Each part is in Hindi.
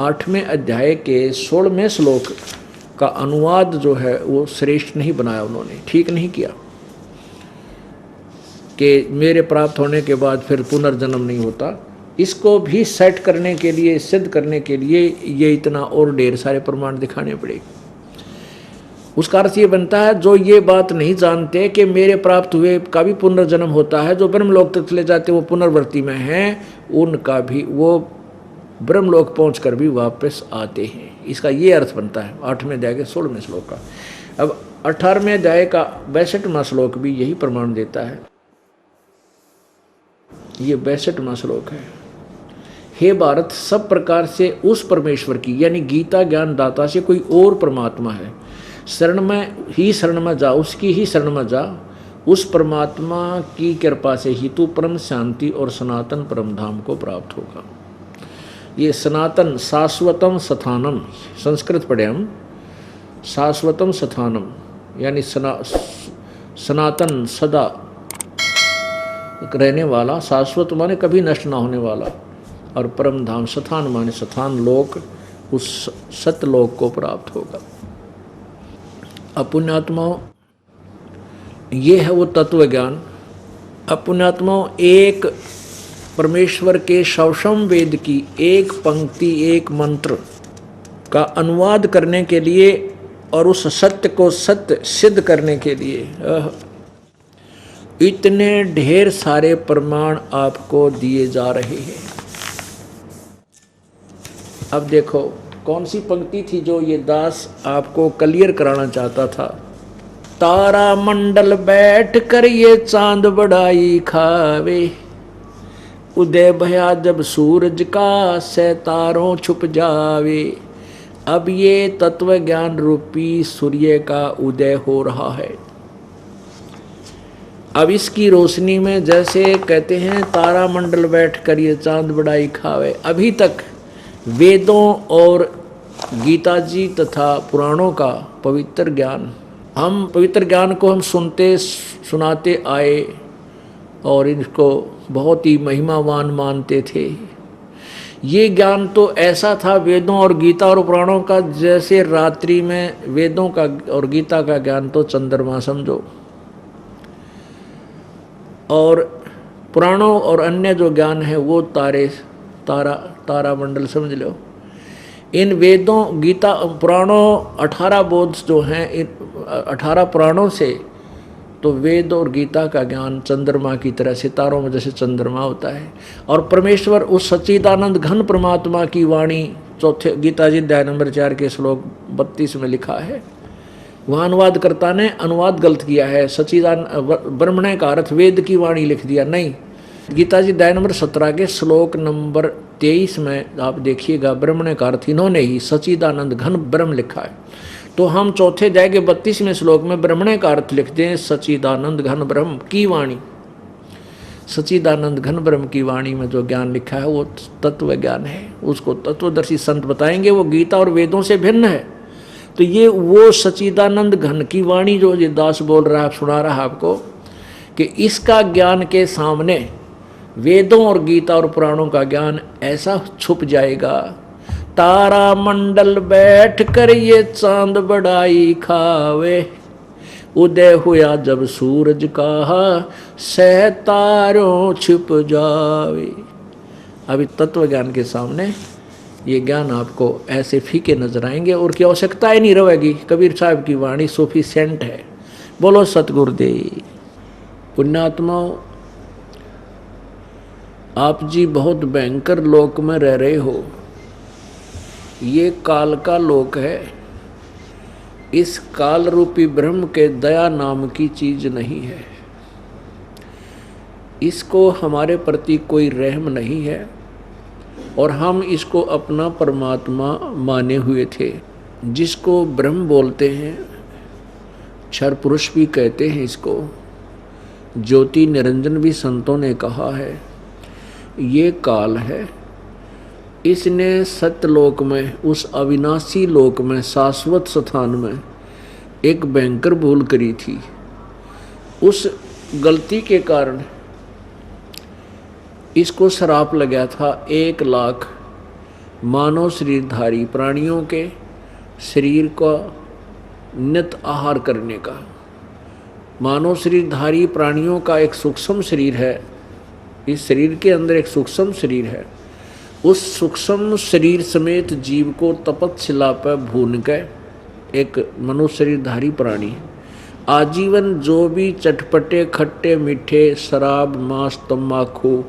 8वें अध्याय के 16वें श्लोक का अनुवाद जो है वो श्रेष्ठ नहीं बनाया उन्होंने, ठीक नहीं किया कि मेरे प्राप्त होने के बाद फिर पुनर्जन्म नहीं होता। इसको भी सेट करने के लिए, सिद्ध करने के लिए ये इतना और ढेर सारे प्रमाण दिखाने पड़ेंगे। उसका अर्थ ये बनता है जो ये बात नहीं जानते कि मेरे प्राप्त हुए का भी पुनर्जन्म होता है, जो ब्रह्मलोक तक चले जाते वो पुनर्वृत्ति में हैं, उनका भी वो ब्रह्मलोक पहुंचकर भी वापस आते हैं। इसका ये अर्थ बनता है 8वें अध्याय के 16वें श्लोक का। अब 18वें अध्याय का 62वां श्लोक भी यही प्रमाण देता है। ये 62वां श्लोक है। हे भारत, सब प्रकार से उस परमेश्वर की यानी गीता ज्ञान दाता से कोई और परमात्मा है, शरण में जा, उसकी ही शरण में जा। उस परमात्मा की कृपा से ही तू परम शांति और सनातन परम धाम को प्राप्त होगा। ये सनातन शाश्वतम स्थानम, संस्कृत पढ़े हम, शाश्वतम स्थानम यानी सनातन सदा रहने वाला, शाश्वत माने कभी नष्ट ना होने वाला, और परम धाम स्थान माने स्थान लोक, उस सतलोक को प्राप्त होगा। अपुण्यात्माओं, ये है वो तत्व ज्ञान। अपुण्यात्माओं, एक परमेश्वर के शवशम वेद की एक पंक्ति, एक मंत्र का अनुवाद करने के लिए और उस सत्य को सत्य सिद्ध करने के लिए इतने ढेर सारे प्रमाण आपको दिए जा रहे हैं। अब देखो कौन सी पंक्ति थी जो ये दास आपको क्लियर कराना चाहता था। तारा मंडल बैठ कर ये चांद बढ़ाई खावे, उदय भया जब सूरज का सितारों छुप जावे। अब ये तत्व ज्ञान रूपी सूर्य का उदय हो रहा है। अब इसकी रोशनी में जैसे कहते हैं तारा मंडल बैठ कर ये चांद बढ़ाई खावे, अभी तक वेदों और गीता जी तथा पुराणों का पवित्र ज्ञान, हम पवित्र ज्ञान को हम सुनते सुनाते आए और इनको बहुत ही महिमावान मानते थे। ये ज्ञान तो ऐसा था वेदों और गीता और पुराणों का, जैसे रात्रि में वेदों का और गीता का ज्ञान तो चंद्रमा समझो, और पुराणों और अन्य जो ज्ञान है वो तारा मंडल समझ लो। इन वेदों गीता पुराणों 18 बोध जो हैं, इन 18 पुराणों से तो वेद और गीता का ज्ञान चंद्रमा की तरह, सितारों में जैसे चंद्रमा होता है। और परमेश्वर उस सच्चिदानंद घन परमात्मा की वाणी चौथे गीता जी अध्याय नंबर 4 के श्लोक 32 में लिखा है। वहाँ अनुवादकर्ता ने अनुवाद गलत किया है, ब्रह्मण्य का अर्थ वेद की वाणी लिख दिया, नहीं। गीता जी अध्याय नंबर 17 के श्लोक नंबर 23 में आप देखिएगा, ब्रह्मण्य का अर्थ इन्होंने ही सच्चिदानंद घन ब्रह्म लिखा है। तो हम चौथे अध्याय के 32वें श्लोक में ब्रह्मण्य का अर्थ लिखते हैं सच्चिदानंद घन ब्रह्म की वाणी। सच्चिदानंद घन ब्रह्म की वाणी में जो ज्ञान लिखा है वो तत्व ज्ञान है, उसको तत्वदर्शी संत बताएंगे, वो गीता और वेदों से भिन्न है। तो ये वो सच्चिदानंद घन की वाणी जो ये दास बोल रहा है, सुना रहा है आपको, कि इसका ज्ञान के सामने वेदों और गीता और पुराणों का ज्ञान ऐसा छुप जाएगा। तारा मंडल बैठ कर ये चांद बढ़ाई खावे, उदय हुआ जब सूरज का सितारों छुप जावे। अभी तत्व ज्ञान के सामने ये ज्ञान आपको ऐसे फीके नजर आएंगे और की आवश्यकता ही नहीं रहेगी। कबीर साहब की वाणी सफिशिएंट है। बोलो सतगुरुदेव। पुण्यात्माओं, आप जी बहुत भयंकर लोक में रह रहे हो। ये काल का लोक है। इस काल रूपी ब्रह्म के दया नाम की चीज नहीं है। इसको हमारे प्रति कोई रहम नहीं है और हम इसको अपना परमात्मा माने हुए थे, जिसको ब्रह्म बोलते हैं, क्षर पुरुष भी कहते हैं इसको, ज्योति निरंजन भी संतों ने कहा है। ये काल है, इसने सत्यलोक में, उस अविनाशी लोक में, शाश्वत स्थान में एक भयंकर भूल करी थी। उस गलती के कारण इसको श्राप लगा था मानव शरीरधारी प्राणियों के शरीर का नित आहार करने का। मानव शरीरधारी प्राणियों का एक सूक्ष्म शरीर है, इस शरीर के अंदर एक सूक्ष्म शरीर है। उस सूक्ष्म शरीर समेत जीव को तपस्या पर भून के एक मनुष्य शरीरधारी प्राणी आजीवन जो भी चटपटे खट्टे मीठे शराब मांस तम्बाकू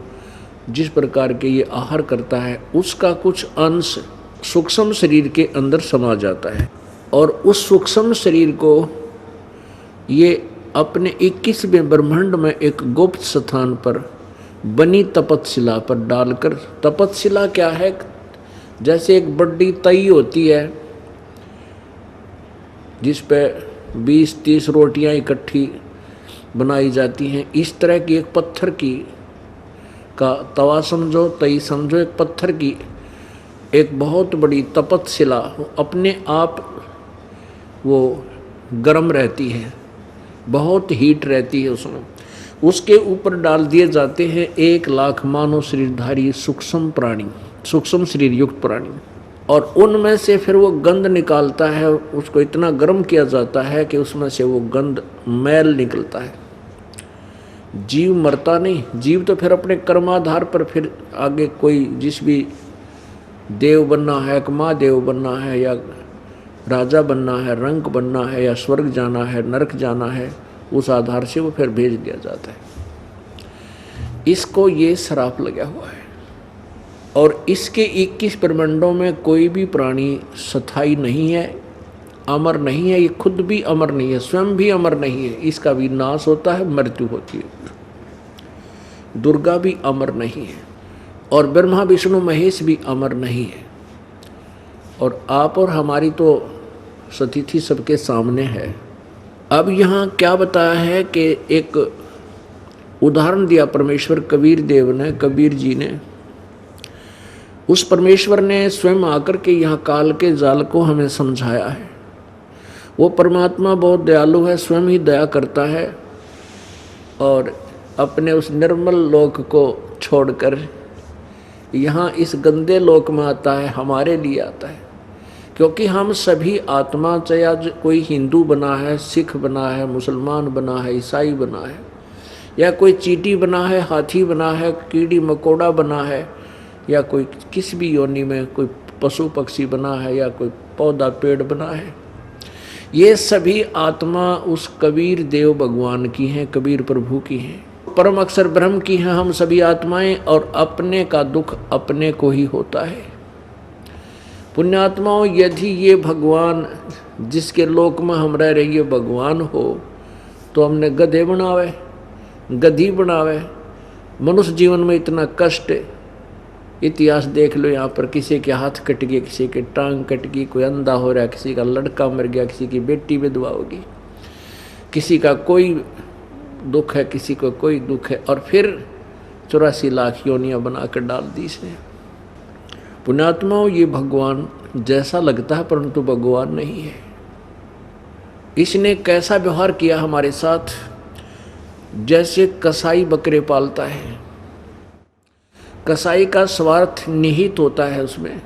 जिस प्रकार के ये आहार करता है, उसका कुछ अंश सूक्ष्म शरीर के अंदर समा जाता है और उस सूक्ष्म शरीर को ये अपने 21वें ब्रह्मांड में एक गुप्त स्थान पर बनी तपस्या पर डालकर, तपस्या क्या है, जैसे एक बड़ी तई होती है जिस पे 20-30 रोटियां इकट्ठी बनाई जाती हैं, इस तरह की एक पत्थर की का तवा समझो, तई समझो, एक पत्थर की एक बहुत बड़ी तपस्या अपने आप वो गर्म रहती है, बहुत हीट रहती है उसमें, उसके ऊपर डाल दिए जाते हैं 1 लाख मानव शरीरधारी सूक्ष्म प्राणी, सूक्ष्म शरीर युक्त प्राणी, और उनमें से फिर वो गंध निकालता है। उसको इतना गर्म किया जाता है कि उसमें से वो गंध मैल निकलता है। जीव मरता नहीं, जीव तो फिर अपने कर्माधार पर फिर आगे कोई जिस भी देव बनना है, एक महादेव बनना है या राजा बनना है, रंक बनना है या स्वर्ग जाना है, नरक जाना है, उस आधार से वो फिर भेज दिया जाता है। इसको ये श्राप लगा हुआ है और इसके 21 ब्रह्मांडों में कोई भी प्राणी स्थायी नहीं है, अमर नहीं है। ये खुद भी अमर नहीं है, स्वयं भी अमर नहीं है, इसका भी नाश होता है, मृत्यु होती है। दुर्गा भी अमर नहीं है और ब्रह्मा विष्णु महेश भी अमर नहीं है। और आप और हमारी तो स्थिति सबके सामने है। अब यहाँ क्या बताया है कि एक उदाहरण दिया परमेश्वर कबीर देव ने, कबीर जी ने। उस परमेश्वर ने स्वयं आकर के यहाँ काल के जाल को हमें समझाया है। वो परमात्मा बहुत दयालु है, स्वयं ही दया करता है और अपने उस निर्मल लोक को छोड़कर यहाँ इस गंदे लोक में आता है, हमारे लिए आता है। क्योंकि हम सभी आत्मा, चाहे आज कोई हिंदू बना है, सिख बना है, मुसलमान बना है, ईसाई बना है, या कोई चींटी बना है, हाथी बना है, कीड़ी मकोड़ा बना है, या कोई किस भी योनि में कोई पशु पक्षी बना है, या कोई पौधा पेड़ बना है, ये सभी आत्मा उस कबीर देव भगवान की हैं, कबीर प्रभु की हैं, परम अक्षर ब्रह्म की हैं हम सभी आत्माएं। और अपने का दुख अपने को ही होता है। पुण्यात्माओं, यदि ये भगवान जिसके लोक में हम रह रहे भगवान हो तो हमने गधे बनावे, गधी बनावे। मनुष्य जीवन में इतना कष्ट, इतिहास देख लो, यहाँ पर किसी के हाथ कट गए, किसी के टांग कट गई, कोई अंधा हो रहा है, किसी का लड़का मर गया, किसी की बेटी विधवा होगी, किसी का कोई दुख है, किसी को कोई दुख है, और फिर 84 लाख योनियाँ बनाकर डाल दी इसने। पुण्यात्माओं, ये भगवान जैसा लगता है परंतु भगवान नहीं है। इसने कैसा व्यवहार किया हमारे साथ, जैसे कसाई बकरे पालता है। कसाई का स्वार्थ निहित होता है उसमें,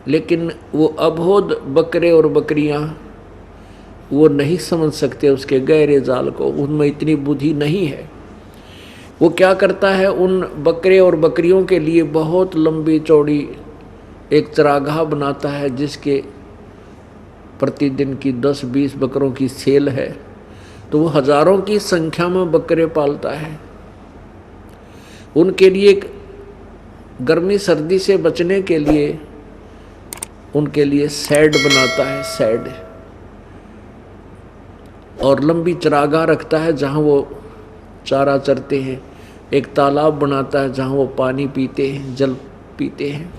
लेकिन वो अबोध बकरे और बकरियां वो नहीं समझ सकते उसके गहरे जाल को, उनमें इतनी बुद्धि नहीं है। वो क्या करता है, उन बकरे और बकरियों के लिए बहुत लंबी चौड़ी एक चरागाह बनाता है, जिसके प्रतिदिन की 10-20 बकरों की सेल है, तो वो हजारों की संख्या में बकरे पालता है। उनके लिए गर्मी सर्दी से बचने के लिए उनके लिए शेड बनाता है, शेड, और लंबी चरागाह रखता है जहाँ वो चारा चरते हैं। एक तालाब बनाता है जहाँ वो पानी पीते हैं, जल पीते हैं।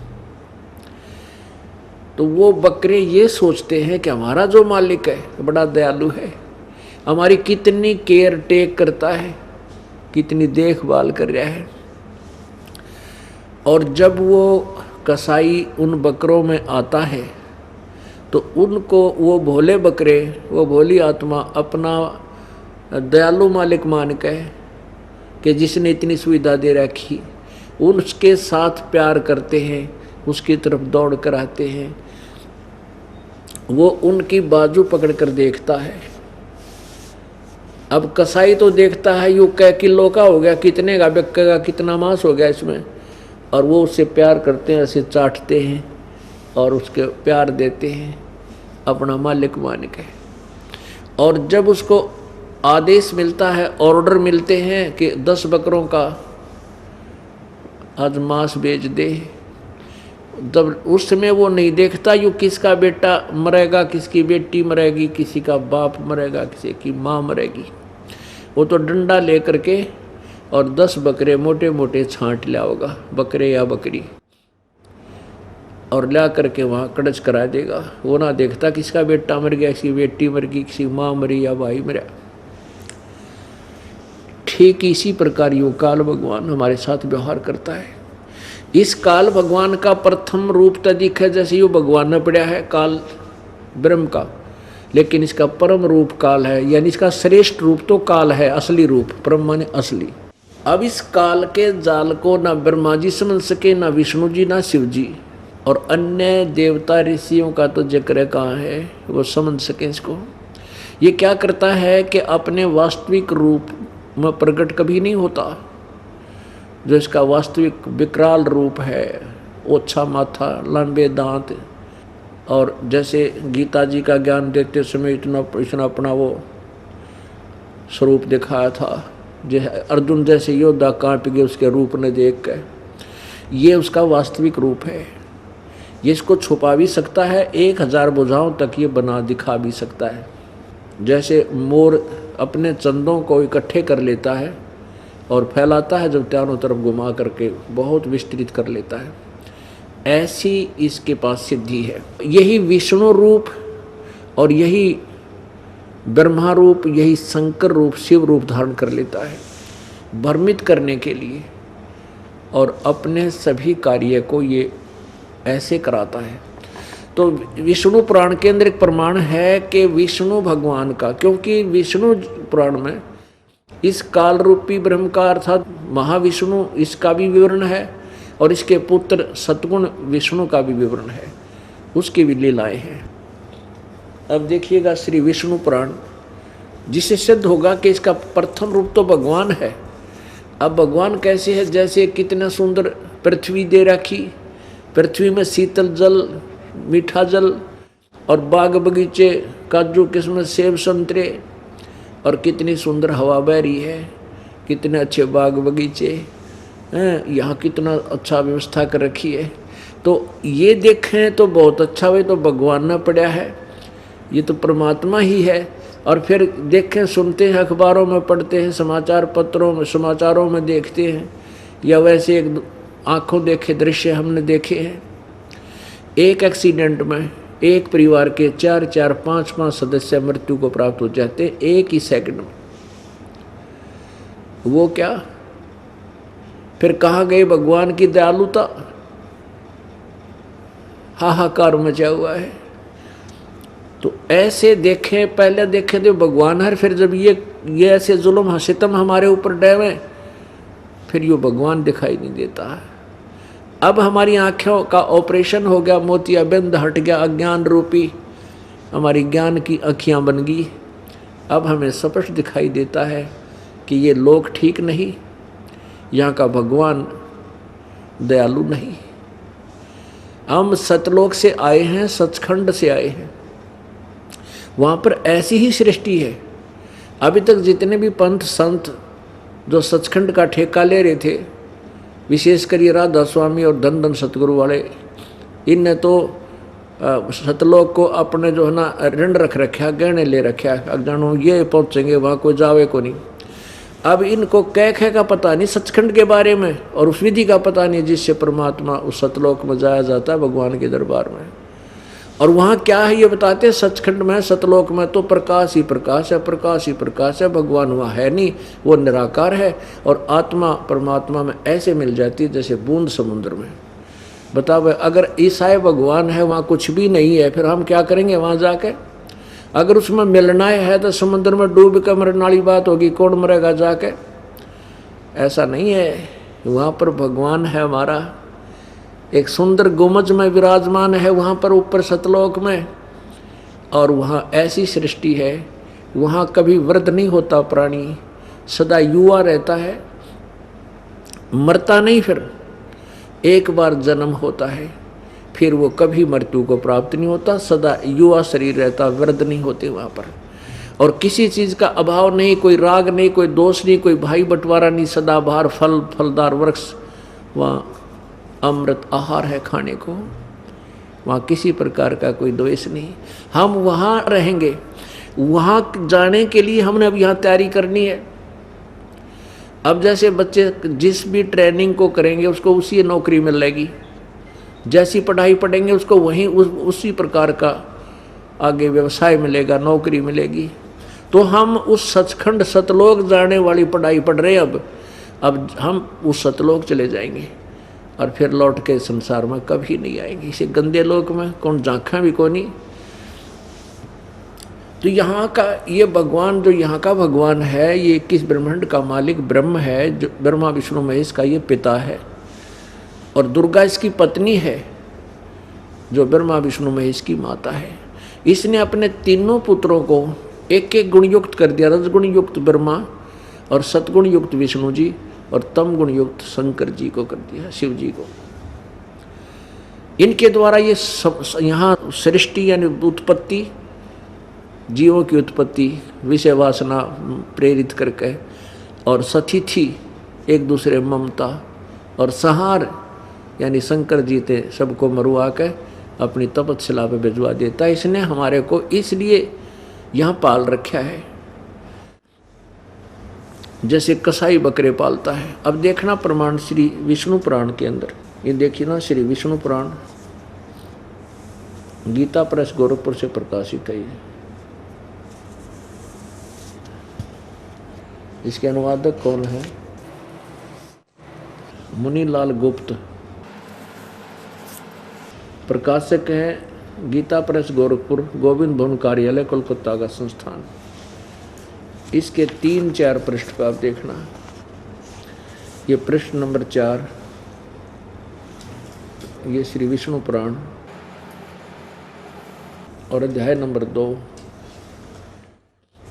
तो वो बकरे ये सोचते हैं कि हमारा जो मालिक है बड़ा दयालु है, हमारी कितनी केयर टेक करता है, कितनी देखभाल कर रहा है। और जब वो कसाई उन बकरों में आता है तो उनको वो भोले बकरे, वो भोली आत्मा अपना दयालु मालिक मान के कि जिसने इतनी सुविधा दे रखी, उसके साथ प्यार करते हैं, उसकी तरफ दौड़ कर आते हैं। वो उनकी बाजू पकड़ कर देखता है। अब कसाई तो देखता है यू कै किलो का हो गया, कितने का बिकेगा, कितना मांस हो गया इसमें, और वो उससे प्यार करते हैं, ऐसे चाटते हैं और उसके प्यार देते हैं अपना मालिक मान के। और जब उसको आदेश मिलता है, ऑर्डर मिलते हैं कि 10 बकरों का आज मांस बेच दे, तब उस समय वो नहीं देखता यू किसका बेटा मरेगा, किसकी बेटी मरेगी, किसी का बाप मरेगा, किसी की माँ मरेगी। वो तो डंडा लेकर के और 10 बकरे मोटे मोटे छांट लिया होगा, बकरे या बकरी, और ला करके वहाँ कड़च करा देगा। वो ना देखता किसका बेटा मर गया, किसी बेटी मर गई, किसी माँ मरी या भाई मरा। ठीक इसी प्रकार यो काल भगवान हमारे साथ व्यवहार करता है। इस काल भगवान का प्रथम रूप तो दिखा जैसे यो भगवान में पड़ा है काल ब्रह्म का, लेकिन इसका परम रूप काल है, यानी इसका श्रेष्ठ रूप तो काल है, असली रूप, परम माने असली। अब इस काल के जाल को ना ब्रह्मा जी समझ सके, ना विष्णु जी, ना शिव जी, और अन्य देवता ऋषियों का तो जिक्र कहाँ है वो समझ सके इसको। ये क्या करता है कि अपने वास्तविक रूप में प्रकट कभी नहीं होता। जो इसका वास्तविक विकराल रूप है, ओछा माथा, लंबे दांत, और जैसे गीता जी का ज्ञान देते समय इतना अपना वो स्वरूप दिखाया था, जैसे अर्जुन जैसे योद्धा कांप गए उसके रूप ने देख कर, ये उसका वास्तविक रूप है। ये इसको छुपा भी सकता है, 1000 भुजाओं तक ये बना दिखा भी सकता है। जैसे मोर अपने चंदों को इकट्ठे कर लेता है और फैलाता है, जब चारों तरफ घुमा करके बहुत विस्तृत कर लेता है, ऐसी इसके पास सिद्धि है। यही विष्णु रूप और यही ब्रह्मा रूप, यही शंकर रूप, शिव रूप धारण कर लेता है भ्रमित करने के लिए, और अपने सभी कार्य को ये ऐसे कराता है। तो विष्णु पुराण के अंदर एक प्रमाण है कि विष्णु भगवान का, क्योंकि विष्णु पुराण में इस काल रूपी ब्रह्म का अर्थात महाविष्णु, इसका भी विवरण है, और इसके पुत्र सतगुण विष्णु का भी विवरण है, उसकी भी लीलाएं हैं। अब देखिएगा श्री विष्णु पुराण, जिससे सिद्ध होगा कि इसका प्रथम रूप तो भगवान है। अब भगवान कैसे है, जैसे कितना सुंदर पृथ्वी दे रखी, पृथ्वी में शीतल जल, मीठा जल, और बाग बगीचे, काजू किस्मत, सेब संतरे, और कितनी सुंदर हवा बह रही है, कितने अच्छे बाग बगीचे हैं, यहाँ कितना अच्छा व्यवस्था कर रखी है। तो ये देखें तो बहुत अच्छा, वे तो भगवान ने पड़ा है, ये तो परमात्मा ही है। और फिर देखें, सुनते हैं, अखबारों में पढ़ते हैं, समाचार पत्रों में, समाचारों में देखते हैं, या वैसे एक आंखों देखे दृश्य हमने देखे हैं। एक एक्सीडेंट में एक परिवार के 4-4, 5-5 सदस्य मृत्यु को प्राप्त हो जाते एक ही सेकंड में। वो क्या, फिर कहाँ गई भगवान की दयालुता, हाहाकार मचा हुआ है। तो ऐसे देखें, पहले देखें तो भगवान है, फिर जब ये ऐसे जुल्म सितम हमारे ऊपर डैवे, फिर ये भगवान दिखाई नहीं देता है। अब हमारी आँखों का ऑपरेशन हो गया, मोतियाबिंद हट गया, अज्ञान रूपी हमारी ज्ञान की आँखियाँ बन गई। अब हमें स्पष्ट दिखाई देता है कि ये लोग ठीक नहीं, यहाँ का भगवान दयालु नहीं। हम सतलोक से आए हैं, सचखंड से आए हैं, वहाँ पर ऐसी ही सृष्टि है। अभी तक जितने भी पंथ संत जो सचखंड का ठेका ले रहे थे, विशेषकर ये राधा स्वामी और धन धन सतगुरु वाले, इनने तो सतलोक को अपने जो है ना ऋण रख रखा, गहने ले रखा, अज्ञानो ये पहुँचेंगे वहाँ कोई जावे को नहीं। अब इनको कह का पता नहीं सचखंड के बारे में, और उस विधि का पता नहीं जिससे परमात्मा उस सतलोक में जाया जाता है भगवान के दरबार में। और वहाँ क्या है ये बताते हैं, सचखंड में, सतलोक में तो प्रकाश ही प्रकाश है, प्रकाश ही प्रकाश है, भगवान वहाँ है नहीं, वो निराकार है। और आत्मा परमात्मा में ऐसे मिल जाती है जैसे बूंद समुद्र में। बताओ, अगर ईसाई भगवान है, वहाँ कुछ भी नहीं है, फिर हम क्या करेंगे वहाँ जाके? अगर उसमें मिलना है तो समुद्र में डूब कर मरने वाली बात होगी, कौन मरेगा जाके? ऐसा नहीं है, वहाँ पर भगवान है हमारा, एक सुंदर गुमज में विराजमान है वहाँ पर ऊपर सतलोक में, और वहाँ ऐसी सृष्टि है, वहाँ कभी वृद्ध नहीं होता प्राणी, सदा युवा रहता है, मरता नहीं, फिर एक बार जन्म होता है, फिर वो कभी मृत्यु को प्राप्त नहीं होता, सदा युवा शरीर रहता, वृद्ध नहीं होते वहाँ पर। और किसी चीज़ का अभाव नहीं, कोई राग नहीं, कोई दोष नहीं, कोई भाई बंटवारा नहीं, सदाबहार फलदार वृक्ष, वहाँ अमृत आहार है खाने को, वहाँ किसी प्रकार का कोई द्वेष नहीं। हम वहाँ रहेंगे, वहाँ जाने के लिए हमने अब यहाँ तैयारी करनी है। अब जैसे बच्चे जिस भी ट्रेनिंग को करेंगे उसको उसी नौकरी मिलेगी, जैसी पढ़ाई पढ़ेंगे उसको वहीं उसी प्रकार का आगे व्यवसाय मिलेगा, नौकरी मिलेगी। तो हम उस सचखंड सतलोक जाने वाली पढ़ाई पढ़ रहे हैं। अब हम उस सतलोक चले जाएंगे और फिर लौट के संसार में कभी नहीं आएंगे। इसे गंदे लोक में कौन झांका भी कौन नहीं। तो यहाँ का ये भगवान, जो यहाँ का भगवान है, ये 21 ब्रह्मांड का मालिक ब्रह्म है, जो ब्रह्मा विष्णु महेश का ये पिता है, और दुर्गा इसकी पत्नी है, जो ब्रह्मा विष्णु महेश की माता है। इसने अपने तीनों पुत्रों को एक एक गुण युक्त कर दिया, रजगुण युक्त ब्रह्मा और सतगुण युक्त विष्णु जी और तम गुण युक्त शंकर जी को कर दिया, शिव जी को। इनके द्वारा ये यहाँ सृष्टि यानी उत्पत्ति, जीवों की उत्पत्ति विषय वासना प्रेरित करके, और सतिथि एक दूसरे ममता, और संहार यानी शंकर जी थे सबको मरवा के अपनी तपस्या पे भिजवा देता। इसने हमारे को इसलिए यहाँ पाल रखा है, जैसे कसाई बकरे पालता है। अब देखना प्रमाण श्री विष्णु पुराण के अंदर, ये देखिए ना, श्री विष्णु पुराण गीता प्रेस गोरखपुर से प्रकाशित है। इसके अनुवादक कौन है? मुनीलाल गुप्त। प्रकाशक है गीता प्रेस गोरखपुर, गोविंद भवन कार्यालय, कोलकाता का संस्थान। इसके 3-4 पृष्ठ पर आप देखना, ये पृष्ठ नंबर 4, ये श्री विष्णु पुराण, और अध्याय नंबर 2,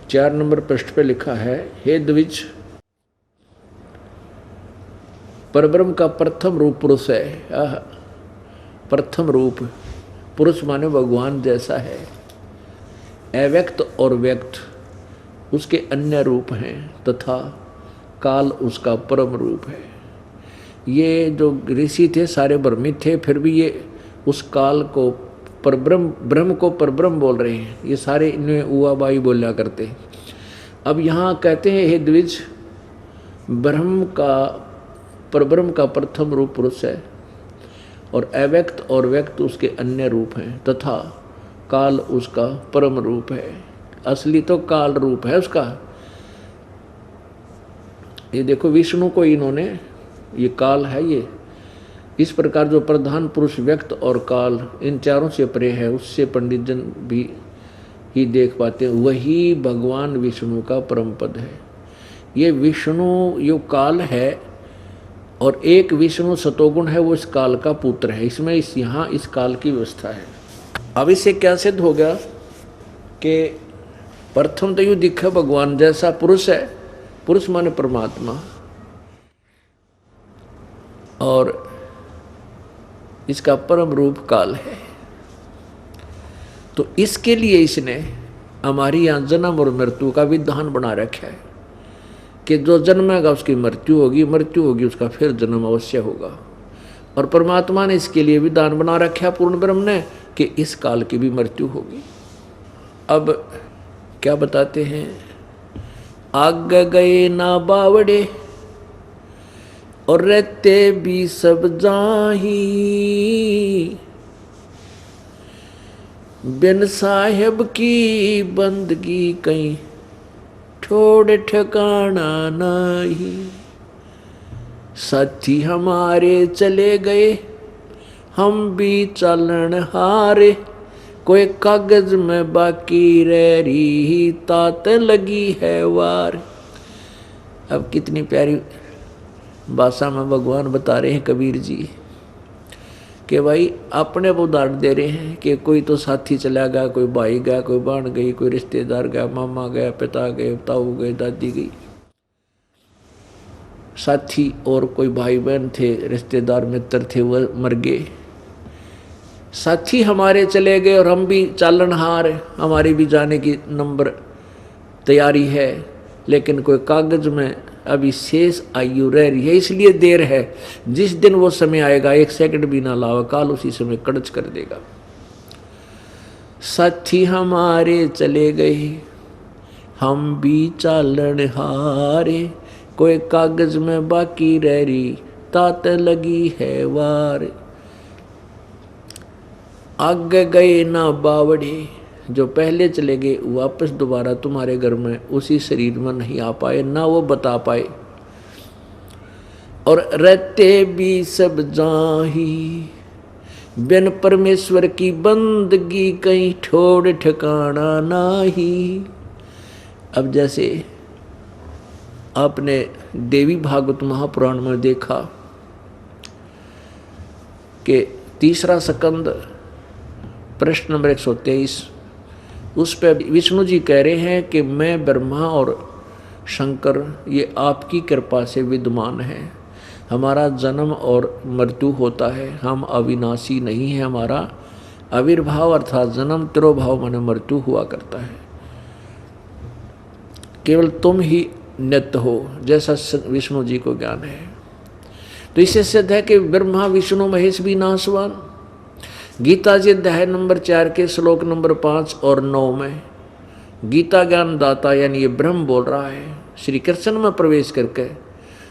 4 नंबर पृष्ठ पे लिखा है, हे द्विज, परब्रह्म का प्रथम रूप पुरुष है। प्रथम रूप पुरुष माने भगवान जैसा है। अव्यक्त और व्यक्त उसके अन्य रूप हैं, तथा काल उसका परम रूप है। ये जो ऋषि थे सारे भ्रमित थे, फिर भी ये उस काल को ब्रह्म को परब्रह्म बोल रहे हैं। ये सारे इनमें उआबाई बोला करते। अब यहाँ कहते हैं, हे द्विज, ब्रह्म का परब्रह्म का प्रथम रूप पुरुष है, और अव्यक्त और व्यक्त उसके अन्य रूप हैं, तथा काल उसका परम रूप है। असली तो काल रूप है उसका। ये देखो विष्णु को इन्होंने, ये काल है, ये इस प्रकार जो प्रधान पुरुष व्यक्त और काल इन चारों से परे है, उससे पंडित जन भी ही देख पाते हैं, वही भगवान विष्णु का परम पद है। ये विष्णु यो काल है, और एक विष्णु सतोगुण है, वो इस काल का पुत्र है। इसमें यहाँ इस काल की व्यवस्था है। अब इससे क्या सिद्ध हो गया कि प्रथम तो यू दिखा भगवान जैसा पुरुष है, पुरुष माने परमात्मा, और इसका परम रूप काल है। तो इसके लिए इसने हमारी यहाँ जन्म और मृत्यु का विधान बना रखा है कि जो जन्मेगा उसकी मृत्यु होगी, मृत्यु होगी उसका फिर जन्म अवश्य होगा। और परमात्मा ने इसके लिए विधान बना रखा पूर्ण ब्रह्म ने कि इस काल की भी मृत्यु होगी। अब क्या बताते हैं, आग गए ना बावड़े और रहते भी सब जाही, बिन साहेब की बंदगी कहीं छोड़ ठिकाना नहीं। साथी हमारे चले गए हम भी चलन हारे, कोई कागज में बाकी रह रही तात लगी है वार। अब कितनी प्यारी भाषा में भगवान बता रहे हैं कबीर जी कि भाई अपने वो उदाहरण दे रहे हैं कि कोई तो साथी चला गया, कोई भाई गया, कोई बहन गई, कोई रिश्तेदार गया, मामा गया, पिता गए, ताऊ गए, दादी गई। साथी और कोई भाई बहन थे, रिश्तेदार मित्र थे, वह मर गए। साथी हमारे चले गए और हम भी चालनहार, हमारी भी जाने की नंबर तैयारी है, लेकिन कोई कागज में अभी शेष आयु रह रही है, इसलिए देर है। जिस दिन वो समय आएगा, 1 सेकंड भी ना लावा, काल उसी समय कड़च कर देगा। साथी हमारे चले गए, हम भी चालनहारे, कोई कागज में बाकी रह रही, तात लगी है वार। आगे गए ना बावड़े, जो पहले चले गए वापस दोबारा तुम्हारे घर में उसी शरीर में नहीं आ पाए, ना वो बता पाए। और रहते भी सब जाही, बिन परमेश्वर की बंदगी कहीं ठोड़ ठिकाना नाही। अब जैसे आपने देवी भागवत महापुराण में देखा कि 3रा स्कंद प्रश्न नंबर 123, उस पर विष्णु जी कह रहे हैं कि मैं ब्रह्मा और शंकर ये आपकी कृपा से विद्यमान है। हमारा जन्म और मृत्यु होता है, हम अविनाशी नहीं है। हमारा आविर्भाव अर्थात जन्म, तिरोभाव माने मृत्यु हुआ करता है। केवल तुम ही नित्य हो, जैसा विष्णु जी को ज्ञान है। तो इससे सिद्ध है कि ब्रह्मा विष्णु महेश भी नाशवान। गीता जी अध्याय नंबर 4 के श्लोक नंबर 5 और 9 में गीता ज्ञान दाता यानी ये ब्रह्म बोल रहा है। श्री कृष्ण में प्रवेश करके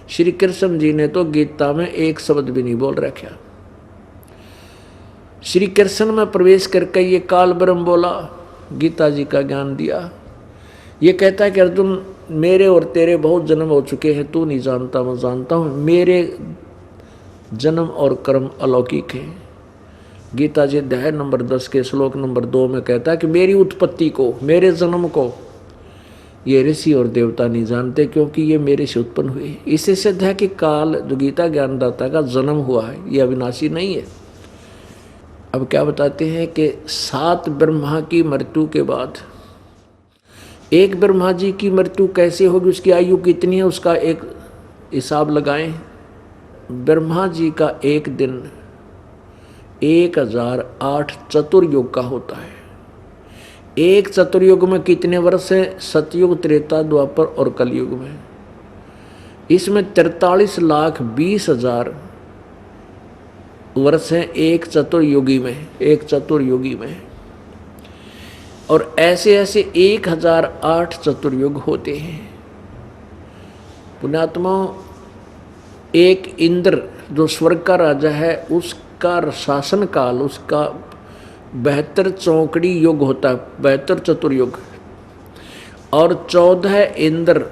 श्री कृष्ण जी ने तो गीता में एक शब्द भी नहीं बोल रखा। श्री कृष्ण में प्रवेश करके ये काल ब्रह्म बोला, गीता जी का ज्ञान दिया। ये कहता है कि अर्जुन मेरे और तेरे बहुत जन्म हो चुके हैं, तू नहीं जानता, मैं जानता हूँ। मेरे जन्म और कर्म अलौकिक हैं। गीता जी अध्याय नंबर 10 के श्लोक नंबर 2 में कहता है कि मेरी उत्पत्ति को, मेरे जन्म को ये ऋषि और देवता नहीं जानते, क्योंकि ये मेरे से उत्पन्न हुए। इससे सिद्ध है कि काल जो गीता ज्ञानदाता का जन्म हुआ है ये अविनाशी नहीं है। अब क्या बताते हैं कि 7 ब्रह्मा की मृत्यु के बाद एक ब्रह्मा जी की मृत्यु कैसे होगी, उसकी आयु कितनी है, उसका एक हिसाब लगाएं। ब्रह्मा जी का एक दिन 1008 चतुर्युग का होता है। एक चतुर्युग में कितने वर्ष हैं? सतयुग, त्रेता, द्वापर और कलयुग में। इसमें 43,20,000 वर्ष हैं एक चतुर्युगी में, एक चतुर्युगी में। और ऐसे ऐसे 1008 चतुर्युग होते हैं। पुण्यात्माओं, एक इंद्र जो स्वर्ग का राजा है, उसका शासन काल, उसका 72 चौकड़ी युग होता है, 72 चतुर्युग। और 14 इंद्र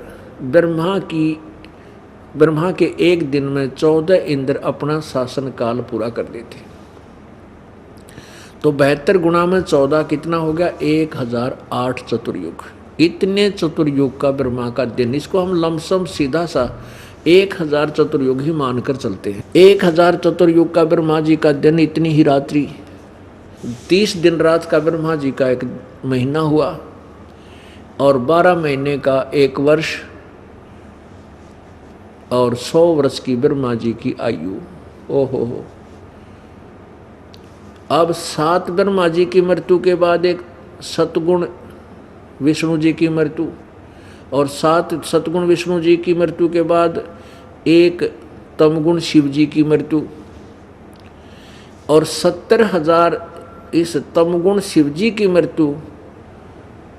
ब्रह्मा के एक दिन में 14 इंद्र अपना शासन काल पूरा कर देते। तो 72 गुणा में 14 कितना हो गया? 1008 चतुर्युग। इतने चतुर्युग का ब्रह्मा का दिन, इसको हम लमसम सीधा सा 1000 चतुर्युग ही मानकर चलते हैं। 1000 चतुर्युग का ब्रह्मा जी का दिन, इतनी ही रात्रि। 30 दिन रात का ब्रह्मा जी का एक महीना हुआ, और 12 महीने का एक वर्ष, और 100 वर्ष की ब्रह्मा जी की आयु। ओहो हो। अब 7 ब्रह्मा जी की मृत्यु के बाद एक सतगुण विष्णु जी की मृत्यु, और 7 सतगुण विष्णु जी की मृत्यु के बाद एक तमगुण शिव जी की मृत्यु, और 70,000 इस तमगुण शिव जी की मृत्यु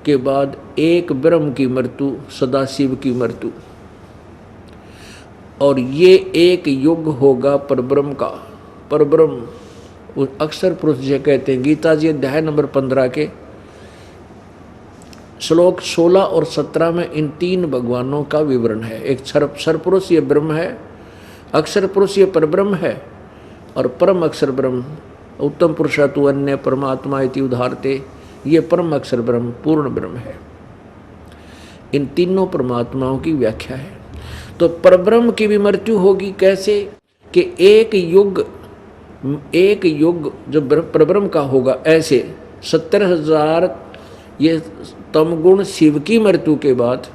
के बाद एक ब्रह्म की मृत्यु, सदाशिव की मृत्यु। और ये एक युग होगा परब्रह्म का। परब्रह्म अक्षर पुरुष जी कहते हैं। गीता जी अध्याय नंबर 15 के श्लोक 16 और 17 में इन 3 भगवानों का विवरण है। एक क्षर पुरुष ये ब्रह्म है, अक्षर पुरुष ये परब्रह्म है, और परम अक्षर ब्रह्म उत्तम पुरुषा तु अन्य परमात्मा इति उदाहरते, ये परम अक्षर ब्रह्म पूर्ण ब्रह्म है। इन तीनों परमात्माओं की व्याख्या है। तो परब्रह्म की भी मृत्यु होगी। कैसे? कि एक युग एक युग जो परब्रह्म का होगा, ऐसे 70,000 ये तमगुण शिव की मृत्यु के बाद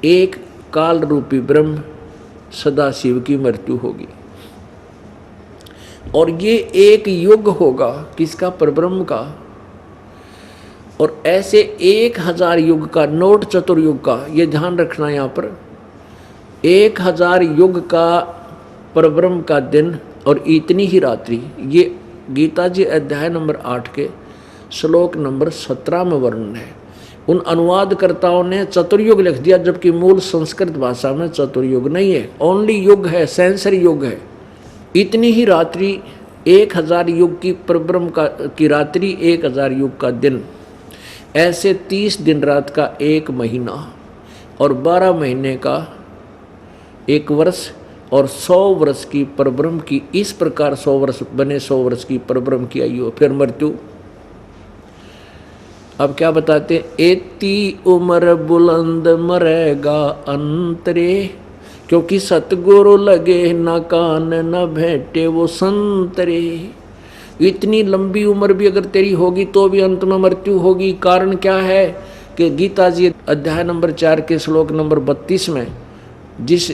एक काल रूपी ब्रह्म सदा शिव की मृत्यु होगी। और ये एक युग होगा किसका? परब्रह्म का। और ऐसे 1000 युग का, नोट चतुर्युग का, ये ध्यान रखना यहाँ पर, 1000 युग का परब्रह्म का दिन और इतनी ही रात्रि। ये गीता जी अध्याय नंबर 8 के श्लोक नंबर 17 में वर्णन है। उन अनुवादकर्ताओं ने चतुर्युग लिख दिया, जबकि मूल संस्कृत भाषा में चतुर्युग नहीं है, ओनली युग है, सेंसर युग है। इतनी ही रात्रि, 1000 युग की परब्रह्म की रात्रि, 1000 युग का दिन, ऐसे 30 दिन रात का एक महीना और 12 महीने का एक वर्ष और 100 वर्ष की परब्रह्म की, इस प्रकार 100 वर्ष बने, 100 वर्ष की परब्रह्म की आयु, फिर मृत्यु। अब क्या बताते? एती उम्र बुलंद मरेगा अंतरे, क्योंकि सतगुरु लगे न कान न भेंटे वो संतरे। इतनी लंबी उम्र भी अगर तेरी होगी तो भी अंत में मृत्यु होगी। कारण क्या है कि गीता जी अध्याय नंबर 4 के श्लोक नंबर 32 में जिस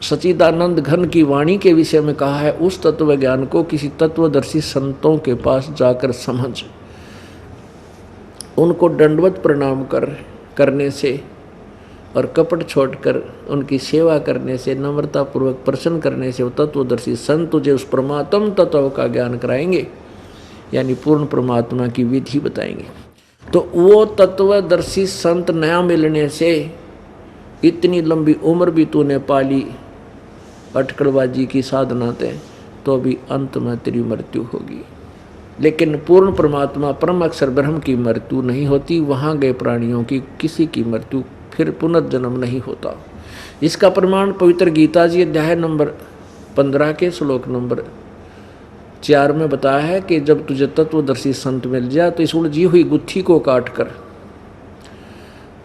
सच्चिदानंद घन की वाणी के विषय में कहा है, उस तत्व ज्ञान को किसी तत्वदर्शी संतों के पास जाकर समझ, उनको दंडवत प्रणाम करने से और कपट छोड़कर उनकी सेवा करने से, नम्रतापूर्वक प्रसन्न करने से वो तत्वदर्शी संत तुझे उस परमात्म तत्व का ज्ञान कराएंगे, यानी पूर्ण परमात्मा की विधि बताएंगे। तो वो तत्वदर्शी संत नया मिलने से इतनी लंबी उम्र भी तूने पाली अटकलबाजी की साधना ते, तो भी अंत में तेरी मृत्यु होगी। लेकिन पूर्ण परमात्मा परम अक्षर ब्रह्म की मृत्यु नहीं होती। वहाँ गए प्राणियों की किसी की मृत्यु फिर पुनर्जन्म नहीं होता। इसका प्रमाण पवित्र गीता जी अध्याय नंबर 15 के श्लोक नंबर 4 में बताया है कि जब तुझे तत्वदर्शी संत मिल जाए तो इस उलझी हुई गुत्थी को काट कर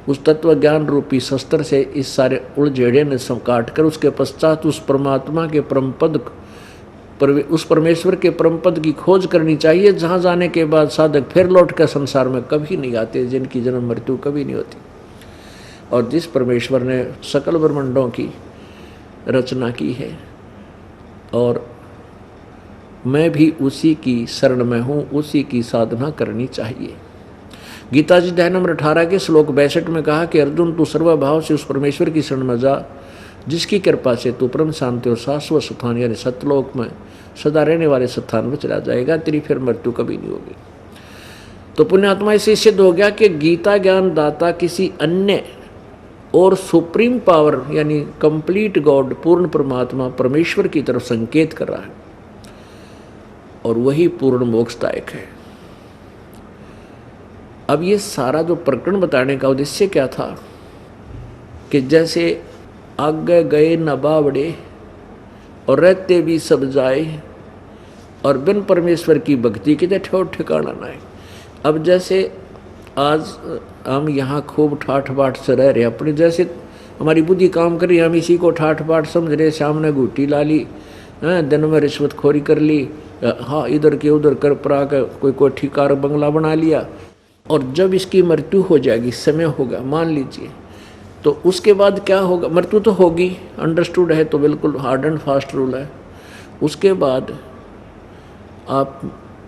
उस तत्व ज्ञान रूपी शस्त्र से इस सारे उलझेड़े ने सब काट कर उसके पश्चात उस परमात्मा के परम पद, उस परमेश्वर के परम पद की खोज करनी चाहिए, जहाँ जाने के बाद साधक फिर लौट कर संसार में कभी नहीं आते, जिनकी जन्म मृत्यु कभी नहीं होती। और जिस परमेश्वर ने सकल ब्रह्मांडों की रचना की है, और मैं भी उसी की शरण में हूँ, उसी की साधना करनी चाहिए। गीता जी अध्याय नंबर 18 के श्लोक 62 में कहा कि अर्जुन तू सर्वभाव से उस परमेश्वर की शरण में जा, जिसकी कृपा से तू परम शांति और शाश्वत स्थान यानी सतलोक में सदा रहने वाले स्थान में चला जाएगा, तेरी फिर मृत्यु कभी नहीं होगी। तो पुण्यात्मा इससे सिद्ध हो गया कि गीता ज्ञान दाता किसी अन्य और सुप्रीम पावर यानी कंप्लीट गॉड, पूर्ण परमात्मा परमेश्वर की तरफ संकेत कर रहा है, और वही पूर्ण मोक्षदायक है। अब ये सारा जो प्रकरण बताने का उद्देश्य क्या था कि जैसे आगे गए न बावड़े और रहते भी सब जाए, और बिन परमेश्वर की भक्ति के ठोर ठिकाना ना है। अब जैसे आज हम यहाँ खूब ठाठ बाट से रह रहे, अपने जैसे हमारी बुद्धि काम कर रही, हम इसी को ठाठ बाट समझ रहे, सामने घूटी ला ली, दिन में रिश्वतखोरी कर ली, हाँ इधर के उधर कर परा कर कोई कोठी कार बंगला बना लिया, और जब इसकी मृत्यु हो जाएगी, समय होगा मान लीजिए, तो उसके बाद क्या होगा? मृत्यु तो होगी, अंडरस्टूड है, तो बिल्कुल हार्ड एंड फास्ट रूल है। उसके बाद आप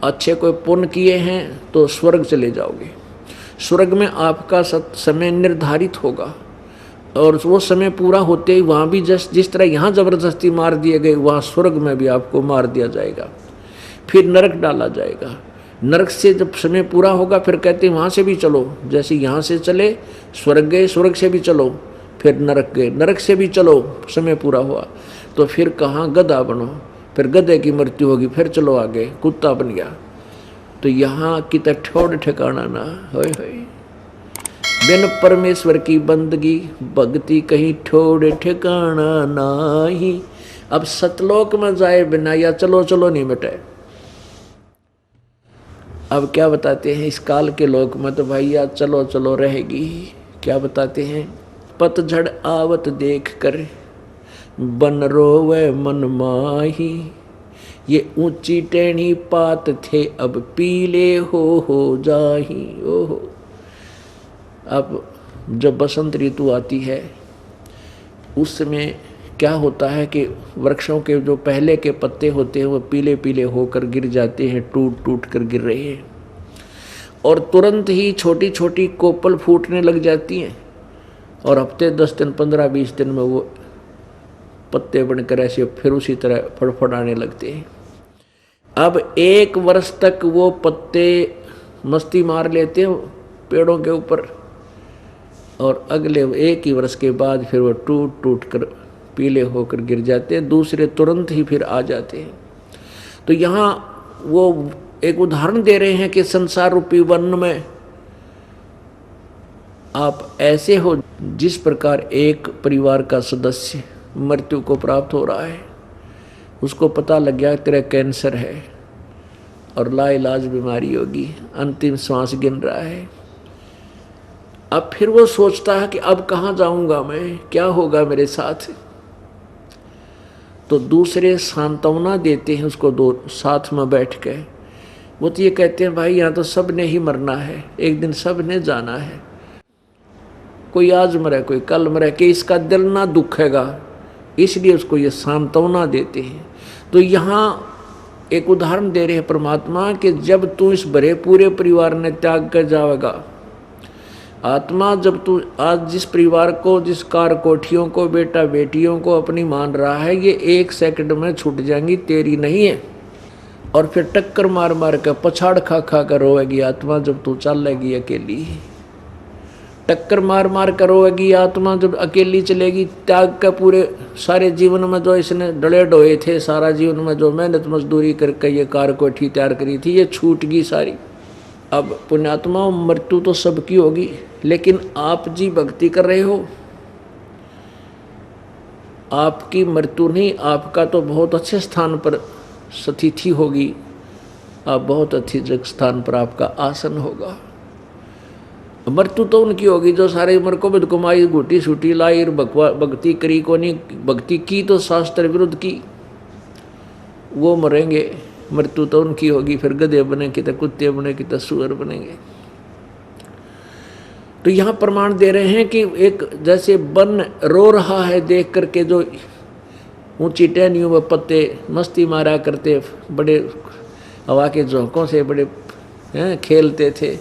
अच्छे कोई पुण्य किए हैं तो स्वर्ग चले जाओगे। स्वर्ग में आपका समय निर्धारित होगा, और वो समय पूरा होते ही वहाँ भी जिस तरह यहाँ ज़बरदस्ती मार दिए गए, वहाँ स्वर्ग में भी आपको मार दिया जाएगा। फिर नरक डाला जाएगा। नरक से जब समय पूरा होगा फिर कहते हैं वहाँ से भी चलो, जैसे यहाँ से चले स्वर्ग गए, स्वर्ग से भी चलो, फिर नरक गए, नरक से भी चलो, समय पूरा हुआ तो फिर कहाँ गधा बनो, फिर गधे की मृत्यु होगी, फिर चलो आगे कुत्ता बन गया। तो यहाँ की तो ठोड़ ठिकाना ना होए होए। बिन परमेश्वर की बंदगी भक्ति कहीं ठोड़ ठिकाना नाही। अब सतलोक में जाए बिना या चलो चलो नहीं मिटे। अब क्या बताते हैं, इस काल के लोक में तो भैया चलो चलो रहेगी। क्या बताते हैं, पतझड़ आवत देख कर बन रोवे मन माही, ये ऊंची टेढ़ी पात थे अब पीले हो जाही। ओहो। अब जब बसंत ऋतु आती है उस समय क्या होता है कि वृक्षों के जो पहले के पत्ते होते हैं वो पीले पीले होकर गिर जाते हैं, टूट टूट कर गिर रहे हैं, और तुरंत ही छोटी छोटी कोपल फूटने लग जाती हैं, और हफ्ते 10 दिन 15-20 दिन में वो पत्ते बनकर ऐसे फिर उसी तरह फड़फड़ाने लगते हैं। अब 1 वर्ष तक वो पत्ते मस्ती मार लेते हैं पेड़ों के ऊपर, और अगले 1 ही वर्ष के बाद फिर वो टूट टूट कर पीले होकर गिर जाते हैं, दूसरे तुरंत ही फिर आ जाते हैं। तो यहाँ वो एक उदाहरण दे रहे हैं कि संसार रूपी वन में आप ऐसे हो जिस प्रकार एक परिवार का सदस्य मृत्यु को प्राप्त हो रहा है, उसको पता लग गया तेरा कैंसर है और लाइलाज बीमारी होगी, अंतिम सांस गिन रहा है। अब फिर वो सोचता है कि अब कहाँ जाऊंगा मैं, क्या होगा मेरे साथ। तो दूसरे सांत्वना देते हैं उसको, दो साथ में बैठ के। वो तो ये कहते हैं भाई यहाँ तो सब ने ही मरना है, एक दिन सब ने जाना है, कोई आज मरे कोई कल मरे, कि इसका दिल ना दुखेगा, इसलिए उसको ये सांत्वना देते हैं। तो यहाँ एक उदाहरण दे रहे हैं परमात्मा कि जब तू इस भरे पूरे परिवार ने त्याग कर जाएगा, आत्मा जब तू आज जिस परिवार को, जिस कार कोठियों को, बेटा बेटियों को अपनी मान रहा है, ये 1 सेकंड में छूट जाएंगी, तेरी नहीं है। और फिर टक्कर मार मार कर पछाड़ खा खा कर रोएगी आत्मा जब तू चलेगी अकेली। टक्कर मार मार कर रोएगी आत्मा जब अकेली चलेगी। त्याग का पूरे सारे जीवन में जो इसने डले डोए थे, सारा जीवन में जो मेहनत मजदूरी करके ये कार कोठी तैयार करी थी, ये छूट गई सारी। अब पुण्यात्मा मृत्यु तो सबकी होगी, लेकिन आप जी भक्ति कर रहे हो, आपकी मृत्यु नहीं, आपका तो बहुत अच्छे स्थान पर स्थिति होगी, आप बहुत अच्छे स्थान पर आपका आसन होगा। मृत्यु तो उनकी होगी जो सारे उम्र को बद कमाई घुटी सूटी लाई, भक्ति करी को नहीं, भक्ति की तो शास्त्र विरुद्ध की, वो मरेंगे। मृत्यु तो उनकी होगी, फिर गधे बने कि तो कुत्ते बने कि तो सुअर बनेंगे। तो यहाँ प्रमाण दे रहे हैं कि एक जैसे वन रो रहा है देख करके, जो ऊंची टहनियों में पत्ते मस्ती मारा करते, बड़े हवा के झोंकों से बड़े खेलते थे,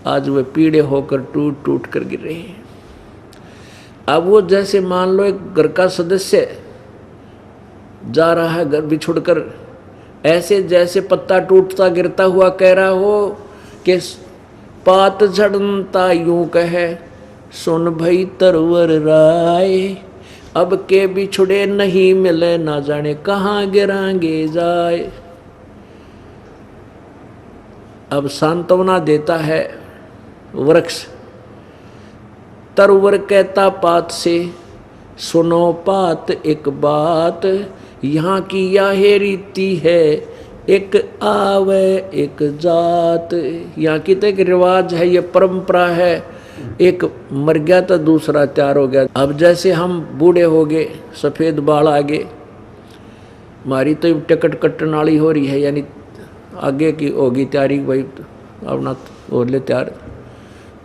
आज वे पीड़े होकर टूट टूट कर गिर रहे हैं। अब वो जैसे मान लो एक घर का सदस्य जा रहा है घर बिछुड़कर, ऐसे जैसे पत्ता टूटता गिरता हुआ कह रहा हो कि पात झड़ता यूं कहे, सुन भई तरवर राय, अब के बिछुड़े नहीं मिले, ना जाने कहाँ गिरांगे जाए। अब सांत्वना देता है वृक्ष, तरवर कहता पात से, सुनो पात एक बात, यहाँ की यह रीति है, एक आवे एक जात। यहाँ की तो एक रिवाज है, ये परंपरा है, एक मर गया तो दूसरा तैयार हो गया। अब जैसे हम बूढ़े हो गए, सफ़ेद बाल आ गए, हमारी तो टिकट कटने वाली हो रही है, यानी आगे की होगी तैयारी, भाई अपना हो ले तैयार,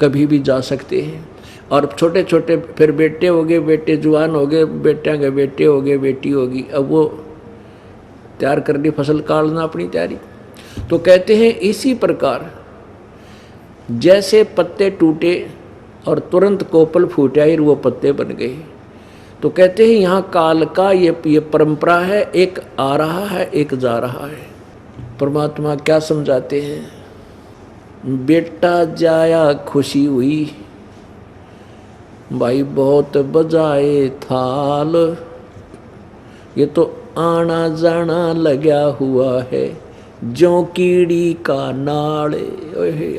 कभी भी जा सकते हैं। और छोटे छोटे फिर बेटे हो गए, बेटे जवान हो गए, बेटियाँ के बेटे हो गए, बेटी होगी, अब वो तैयार करनी, फसल काटना अपनी तैयारी। तो कहते हैं इसी प्रकार जैसे पत्ते टूटे और तुरंत कोपल फूट आई, वो पत्ते बन गए। तो कहते हैं यहाँ काल का ये परंपरा है, एक आ रहा है एक जा रहा है। परमात्मा क्या समझाते हैं, बेटा जाया खुशी हुई, भाई बहुत बजाए थाल, ये तो आना जाना लगा हुआ है, जो कीड़ी का नाड़।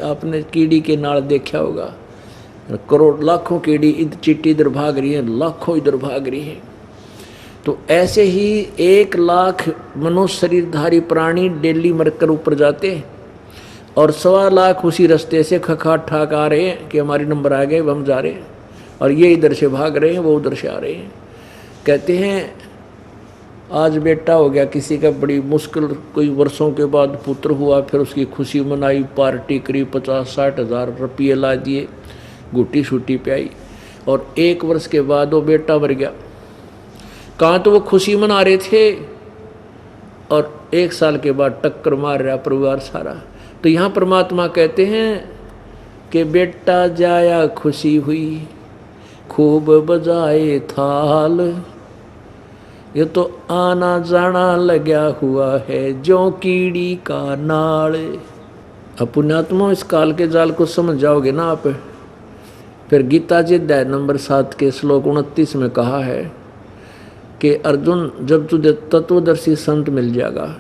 आपने कीड़ी के नाड़ देखा होगा, करोड़ लाखों कीड़ी इधर चींटी इधर भाग रही है, लाखों इधर भाग रही है। तो ऐसे ही 1 लाख मनुष्य शरीरधारी प्राणी डेली मरकर ऊपर जाते हैं, और 1.25 लाख उसी रास्ते से खखाट ठाक आ रहे हैं कि हमारे नंबर आ गए, हम जा रहे हैं, और ये इधर से भाग रहे हैं, वो उधर से आ रहे हैं। कहते हैं आज बेटा हो गया किसी का, बड़ी मुश्किल कोई वर्षों के बाद पुत्र हुआ, फिर उसकी खुशी मनाई, पार्टी करीब 50-60 हज़ार रुपये ला दिए, गुट्टी शूटी पियाई, और 1 वर्ष के बाद वो बेटा मर गया। कहाँ तो वो खुशी मना रहे थे और 1 साल के बाद टक्कर मार रहा परिवार सारा। तो यहाँ परमात्मा कहते हैं कि बेटा जाया खुशी हुई, खूब बजाए थाल, ये तो आना जाना लगा हुआ है जो कीड़ी का नाल। अब पुण्यात्मा इस काल के जाल को समझ जाओगे ना आप। फिर गीता जी अध्याय नंबर 7 के श्लोक 29 में कहा है कि अर्जुन, जब तुझे तत्वदर्शी संत मिल जाएगा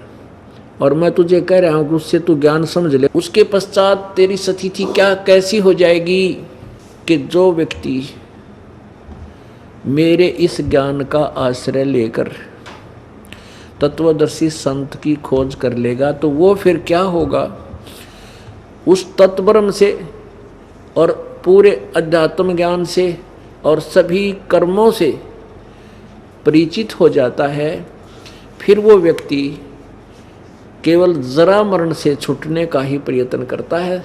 और मैं तुझे कह रहा हूँ कि उससे तू ज्ञान समझ ले, उसके पश्चात तेरी स्थिति क्या कैसी हो जाएगी कि जो व्यक्ति मेरे इस ज्ञान का आश्रय लेकर तत्वदर्शी संत की खोज कर लेगा, तो वो फिर क्या होगा, उस तत्वब्रह्म से और पूरे अध्यात्म ज्ञान से और सभी कर्मों से परिचित हो जाता है। फिर वो व्यक्ति केवल जरा मरण से छूटने का ही प्रयत्न करता है।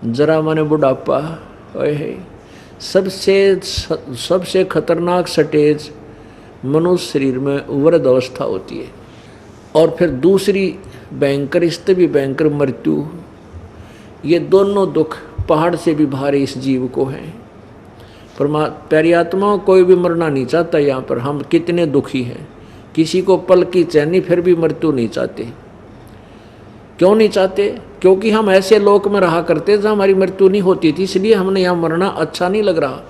जरा माने बुढ़ापा, है सबसे खतरनाक स्टेज मनुष्य शरीर में वृद्ध अवस्था होती है। और फिर दूसरी भयंकर, इससे भी भयंकर मृत्यु। ये दोनों दुख पहाड़ से भी भारी इस जीव को हैं। प्यारी आत्मा, कोई भी मरना नहीं चाहता। यहाँ पर हम कितने दुखी हैं, किसी को पल की चैनी फिर भी मृत्यु नहीं चाहते। क्यों नहीं चाहते? क्योंकि हम ऐसे लोक में रहा करते जहाँ हमारी मृत्यु नहीं होती थी, इसलिए हमने यहाँ मरना अच्छा नहीं लग रहा।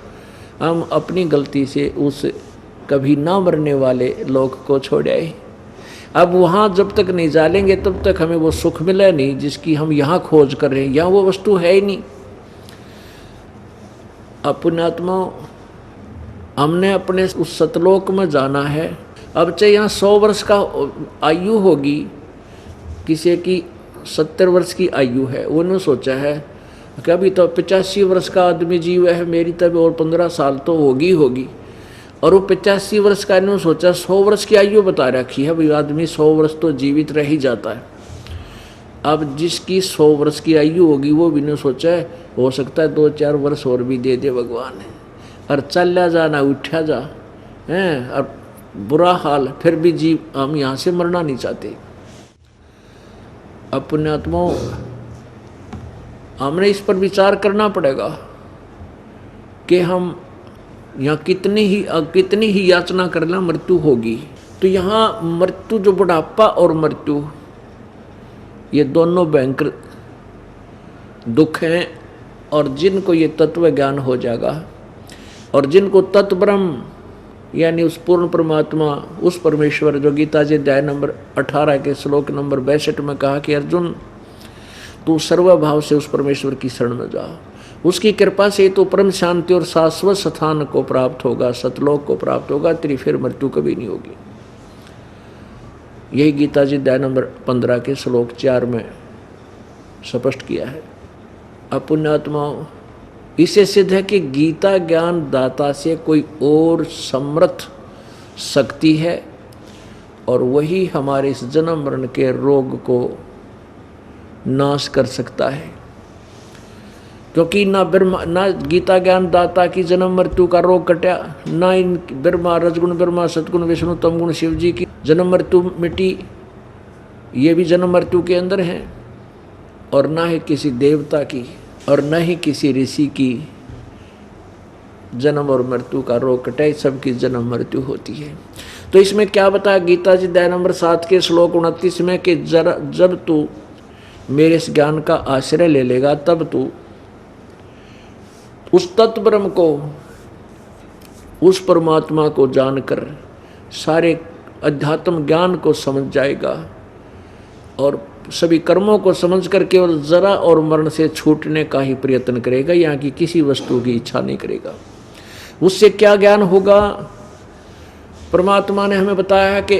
हम अपनी गलती से उस कभी ना मरने वाले लोक को छोड़ आए। अब वहाँ जब तक नहीं जालेंगे तब तक हमें वो सुख मिला नहीं जिसकी हम यहाँ खोज कर रहे हैं। यहाँ वो वस्तु है ही नहीं। पुण्यात्मा, हमने अपने उस सतलोक में जाना है। अब चाहे यहाँ 100 वर्ष का आयु होगी, किसी की 70 वर्ष की आयु है, उन्होंने सोचा है कि अभी तो 85 वर्ष का आदमी जीव है, मेरी तब और 15 साल तो होगी। और वो 85 वर्ष का इन्होंने सोचा 100 वर्ष की आयु बता रखी है, भाई आदमी 100 वर्ष तो जीवित रह ही जाता है। अब जिसकी 100 वर्ष की आयु होगी वो भी ने सोचा है हो सकता है 2-4 वर्ष और भी दे दे भगवान, और चला जाना उठा जा हैं, और बुरा हाल, फिर भी जीव हम यहाँ से मरना नहीं चाहते। अब पुण्यात्मा, हमने इस पर विचार करना पड़ेगा कि हम यहाँ कितनी ही याचना करना मृत्यु होगी। तो यहाँ मृत्यु, जो बुढ़ापा और मृत्यु, ये दोनों भयंकर दुख हैं। और जिनको ये तत्व ज्ञान हो जाएगा और जिनको तत्व ब्रह्म यानी उस पूर्ण परमात्मा, उस परमेश्वर, जो गीता जी अध्याय नंबर 18 के श्लोक नंबर 62 में कहा कि अर्जुन, तू सर्वभाव से उस परमेश्वर की शरण में जा, उसकी कृपा से तो परम शांति और शाश्वत स्थान को प्राप्त होगा, सतलोक को प्राप्त होगा, तेरी फिर मृत्यु कभी नहीं होगी। यही गीता जी अध्याय नंबर 15 के श्लोक 4 में स्पष्ट किया है। अब पुण्यात्माओं, इससे सिद्ध है कि गीता ज्ञान दाता से कोई और समर्थ शक्ति है और वही हमारे इस जन्म मरण के रोग को नाश कर सकता है। क्योंकि ना गीता ज्ञान दाता की जन्म मृत्यु का रोग कटा, ना इन ब्रह्मा, रजगुण ब्रह्मा, सतगुण विष्णु, तमगुण शिव जी की जन्म मृत्यु मिटी, ये भी जन्म मृत्यु के अंदर हैं। और ना ही किसी देवता की और न ही किसी ऋषि की जन्म और मृत्यु का रोग कटे, सबकी जन्म मृत्यु होती है। तो इसमें क्या बताया गीता जी अध्याय नंबर 7 के श्लोक 29 में कि जब तू मेरे इस ज्ञान का आश्रय ले लेगा तब तू उस तत्व ब्रह्म को, उस परमात्मा को जानकर सारे अध्यात्म ज्ञान को समझ जाएगा और सभी कर्मों को समझकर केवल जरा और मरण से छूटने का ही प्रयत्न करेगा, यहाँ की किसी वस्तु की इच्छा नहीं करेगा। उससे क्या ज्ञान होगा? परमात्मा ने हमें बताया है कि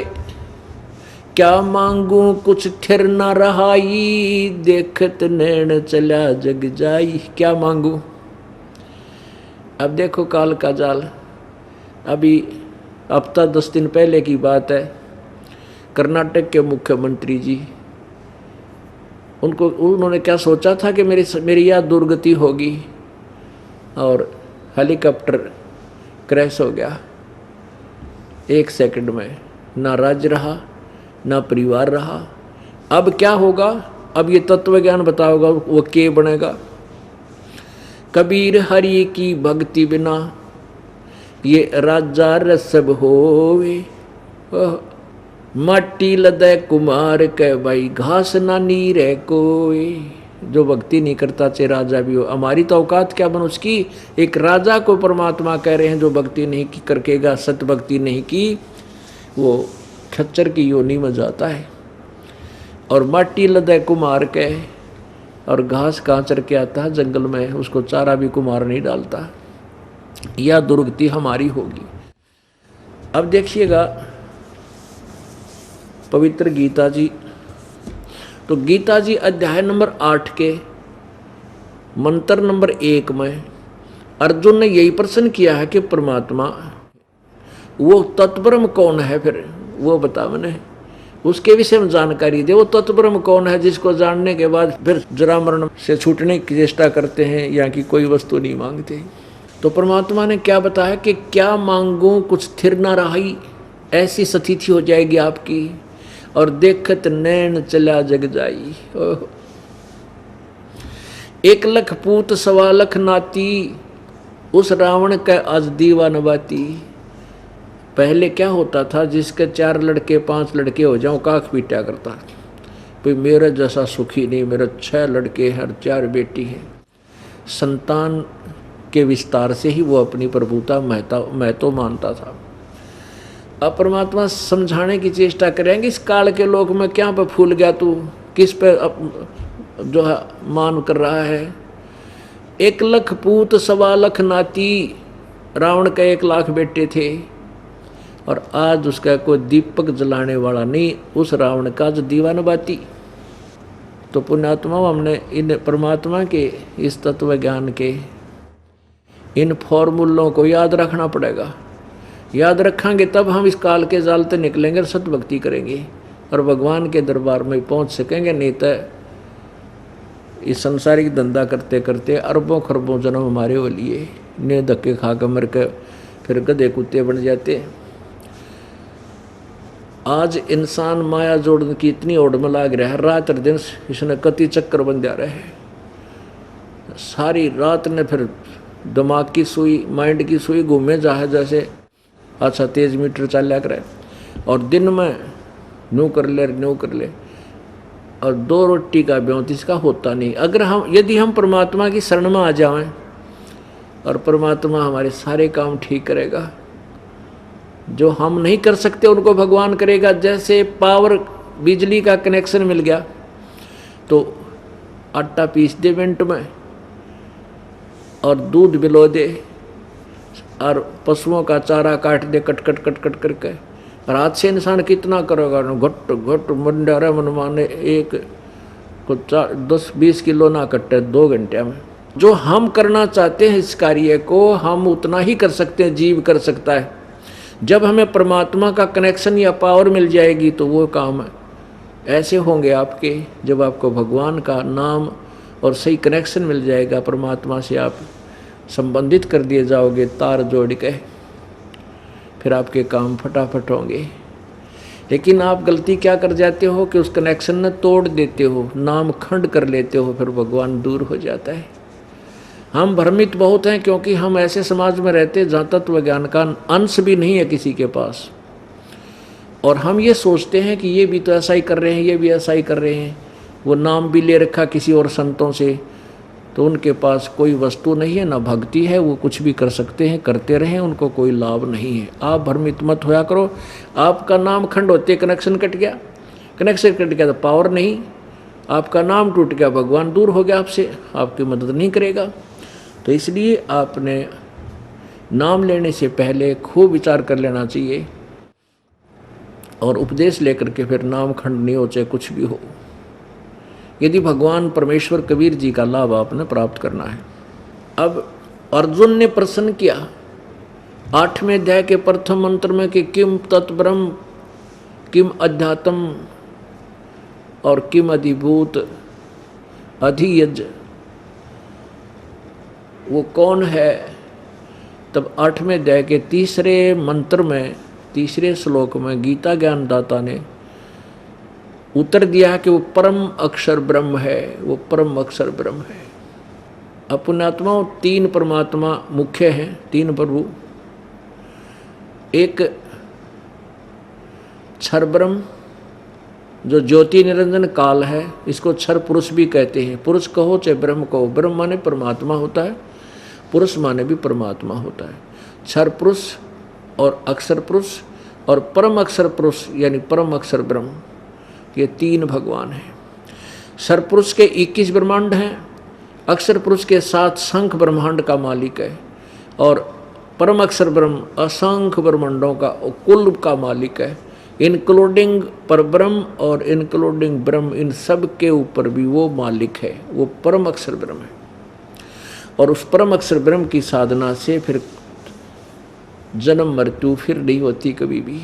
क्या मांगू कुछ ठिर न रहाई, देखत नैन चला जग जाई। क्या मांगू? अब देखो काल का जाल। अभी हफ्ता 10 दिन पहले की बात है, कर्नाटक के मुख्यमंत्री जी, उन्होंने क्या सोचा था कि मेरी यह दुर्गति होगी, और हेलीकॉप्टर क्रैश हो गया 1 सेकंड में। ना राज्य रहा, ना परिवार रहा। अब क्या होगा? अब ये तत्व ज्ञान बताओगा वो के बनेगा। कबीर हरि की भक्ति बिना ये राजा रसब होवे, माटी लदे कुमार के भाई घास ना नीरे कोई। जो भक्ति नहीं करता चाहे राजा भी हो, हमारी तो औकात क्या बन उसकी। एक राजा को परमात्मा कह रहे हैं जो भक्ति नहीं की करकेगा, सत भक्ति नहीं की, वो खच्चर की योनि में जाता है। और माटी लदे कुमार के, और घास कहाँ चर के आता है जंगल में, उसको चारा भी कुमार नहीं डालता। यह दुर्गति हमारी होगी। अब देखिएगा पवित्र गीता जी, तो गीता जी अध्याय नंबर 8 के मंत्र नंबर 1 में अर्जुन ने यही प्रश्न किया है कि परमात्मा वो तत्ब्रह्म कौन है, फिर वो बता मैंने उसके विषय में जानकारी दे। वो तत्ब्रह्म कौन है जिसको जानने के बाद फिर जरा मरण से छूटने की चेष्टा करते हैं या कि कोई वस्तु नहीं मांगते। तो परमात्मा ने क्या बताया कि क्या मांगूं कुछ स्थिर न रही, ऐसी स्थिति हो जाएगी आपकी, और देखत नैन चला जग जाई। 1 लाख पूत 1.25 लाख नाती, उस रावण का आज दीवान बाती। पहले क्या होता था, जिसके 4 लड़के 5 लड़के हो जाओ काख पीटा करता, भाई मेरे जैसा सुखी नहीं, मेरे 6 लड़के हैं और 4 बेटी हैं। संतान के विस्तार से ही वो अपनी प्रभुता मैं तो मानता था। अब परमात्मा समझाने की चेष्टा करेंगे, इस काल के लोक में क्या पे फूल गया तू, किस पे जो है मान कर रहा है। 1 लाख पूत 1.25 लाख नाती, रावण के 1 लाख बेटे थे, और आज उसका कोई दीपक जलाने वाला नहीं, उस रावण का जो दीवान बाती। तो पुण्यात्मा, हमने इन परमात्मा के इस तत्व ज्ञान के इन फॉर्मूलों को याद रखना पड़ेगा। याद रखेंगे तब हम इस काल के जाल से निकलेंगे और सत्य भक्ति करेंगे और भगवान के दरबार में पहुंच सकेंगे। नहीं तो इस संसारिक धंधा करते करते अरबों खरबों जन्म हमारे वो लिए ने धक्के खा कर मर के फिर गधे कुत्ते बन जाते। आज इंसान माया जोड़ने की इतनी ओढ़ में लाग रहा है, रात और दिन इसने कति चक्कर बन जा रहे हैं। सारी रात ने फिर दिमाग की सुई, माइंड की सुई घूमे जाए जैसे अच्छा तेज मीटर चल करे, और दिन में न्यू कर ले, और 2 रोटी का ब्योंत इसका होता नहीं। अगर यदि हम परमात्मा की शरण में आ जाएं और परमात्मा हमारे सारे काम ठीक करेगा, जो हम नहीं कर सकते उनको भगवान करेगा। जैसे पावर बिजली का कनेक्शन मिल गया तो आटा पीस दे मिनट में, और दूध बिलो दे, और पशुओं का चारा काट दे कट करके। और हाथ से इंसान कितना करेगा, घट घट मंडारा मन माने, एक को 10-20 किलो ना कटे 2 घंटे में। जो हम करना चाहते हैं इस कार्य को हम उतना ही कर सकते हैं, जीव कर सकता है। जब हमें परमात्मा का कनेक्शन या पावर मिल जाएगी तो वो काम ऐसे होंगे आपके, जब आपको भगवान का नाम और सही कनेक्शन मिल जाएगा, परमात्मा से आप संबंधित कर दिए जाओगे तार जोड़ के, फिर आपके काम फटाफट होंगे। लेकिन आप गलती क्या कर जाते हो कि उस कनेक्शन ने तोड़ देते हो, नाम खंड कर लेते हो, फिर भगवान दूर हो जाता है। हम भ्रमित बहुत हैं क्योंकि हम ऐसे समाज में रहते जहाँ तत्व ज्ञान का अंश भी नहीं है किसी के पास, और हम ये सोचते हैं कि ये भी तो ऐसा ही कर रहे हैं, ये भी ऐसा ही कर रहे हैं। वो नाम भी ले रखा किसी और संतों से, तो उनके पास कोई वस्तु नहीं है, ना भक्ति है, वो कुछ भी कर सकते हैं, करते रहें, उनको कोई लाभ नहीं है। आप भ्रमित मत होया करो। आपका नाम खंड होते कनेक्शन कट गया, कनेक्शन कट गया तो पावर नहीं, आपका नाम टूट गया, भगवान दूर हो गया आपसे, आपकी मदद नहीं करेगा। तो इसलिए आपने नाम लेने से पहले खूब विचार कर लेना चाहिए, और उपदेश लेकर के फिर नाम खंड नहीं हो, चाहे कुछ भी हो, यदि भगवान परमेश्वर कबीर जी का लाभ आपने प्राप्त करना है। अब अर्जुन ने प्रश्न किया 8वें अध्याय के प्रथम मंत्र में कि किम तत्ब्रह्म, किम अध्यात्म और किम अधिभूत अधियज, वो कौन है। तब 8वें अध्याय के तीसरे मंत्र में, तीसरे श्लोक में गीता ज्ञानदाता ने उत्तर दिया कि वो परम अक्षर ब्रह्म है, वो परम अक्षर ब्रह्म है। अपनात्मा 3 परमात्मा मुख्य हैं, 3 प्रभु। एक क्षर ब्रह्म जो ज्योति निरंजन काल है, इसको क्षर पुरुष भी कहते हैं। पुरुष कहो चाहे ब्रह्म कहो, ब्रह्म माने परमात्मा होता है, पुरुष माने भी परमात्मा होता है। क्षर पुरुष और अक्षर पुरुष और परम अक्षर पुरुष यानी परम अक्षर ब्रह्म, ये 3 भगवान हैं। क्षर पुरुष के 21 ब्रह्मांड हैं, अक्षर पुरुष के 7 शंख ब्रह्मांड का मालिक है, और परम अक्षर ब्रह्म असंख्य ब्रह्मांडों का कुल का मालिक है, इंक्लूडिंग परब्रह्म और इंक्लूडिंग ब्रह्म, इन सब के ऊपर भी वो मालिक है, वो परम अक्षर ब्रह्म है। और उस परम अक्षर ब्रह्म की साधना से फिर जन्म मृत्यु फिर नहीं होती कभी भी।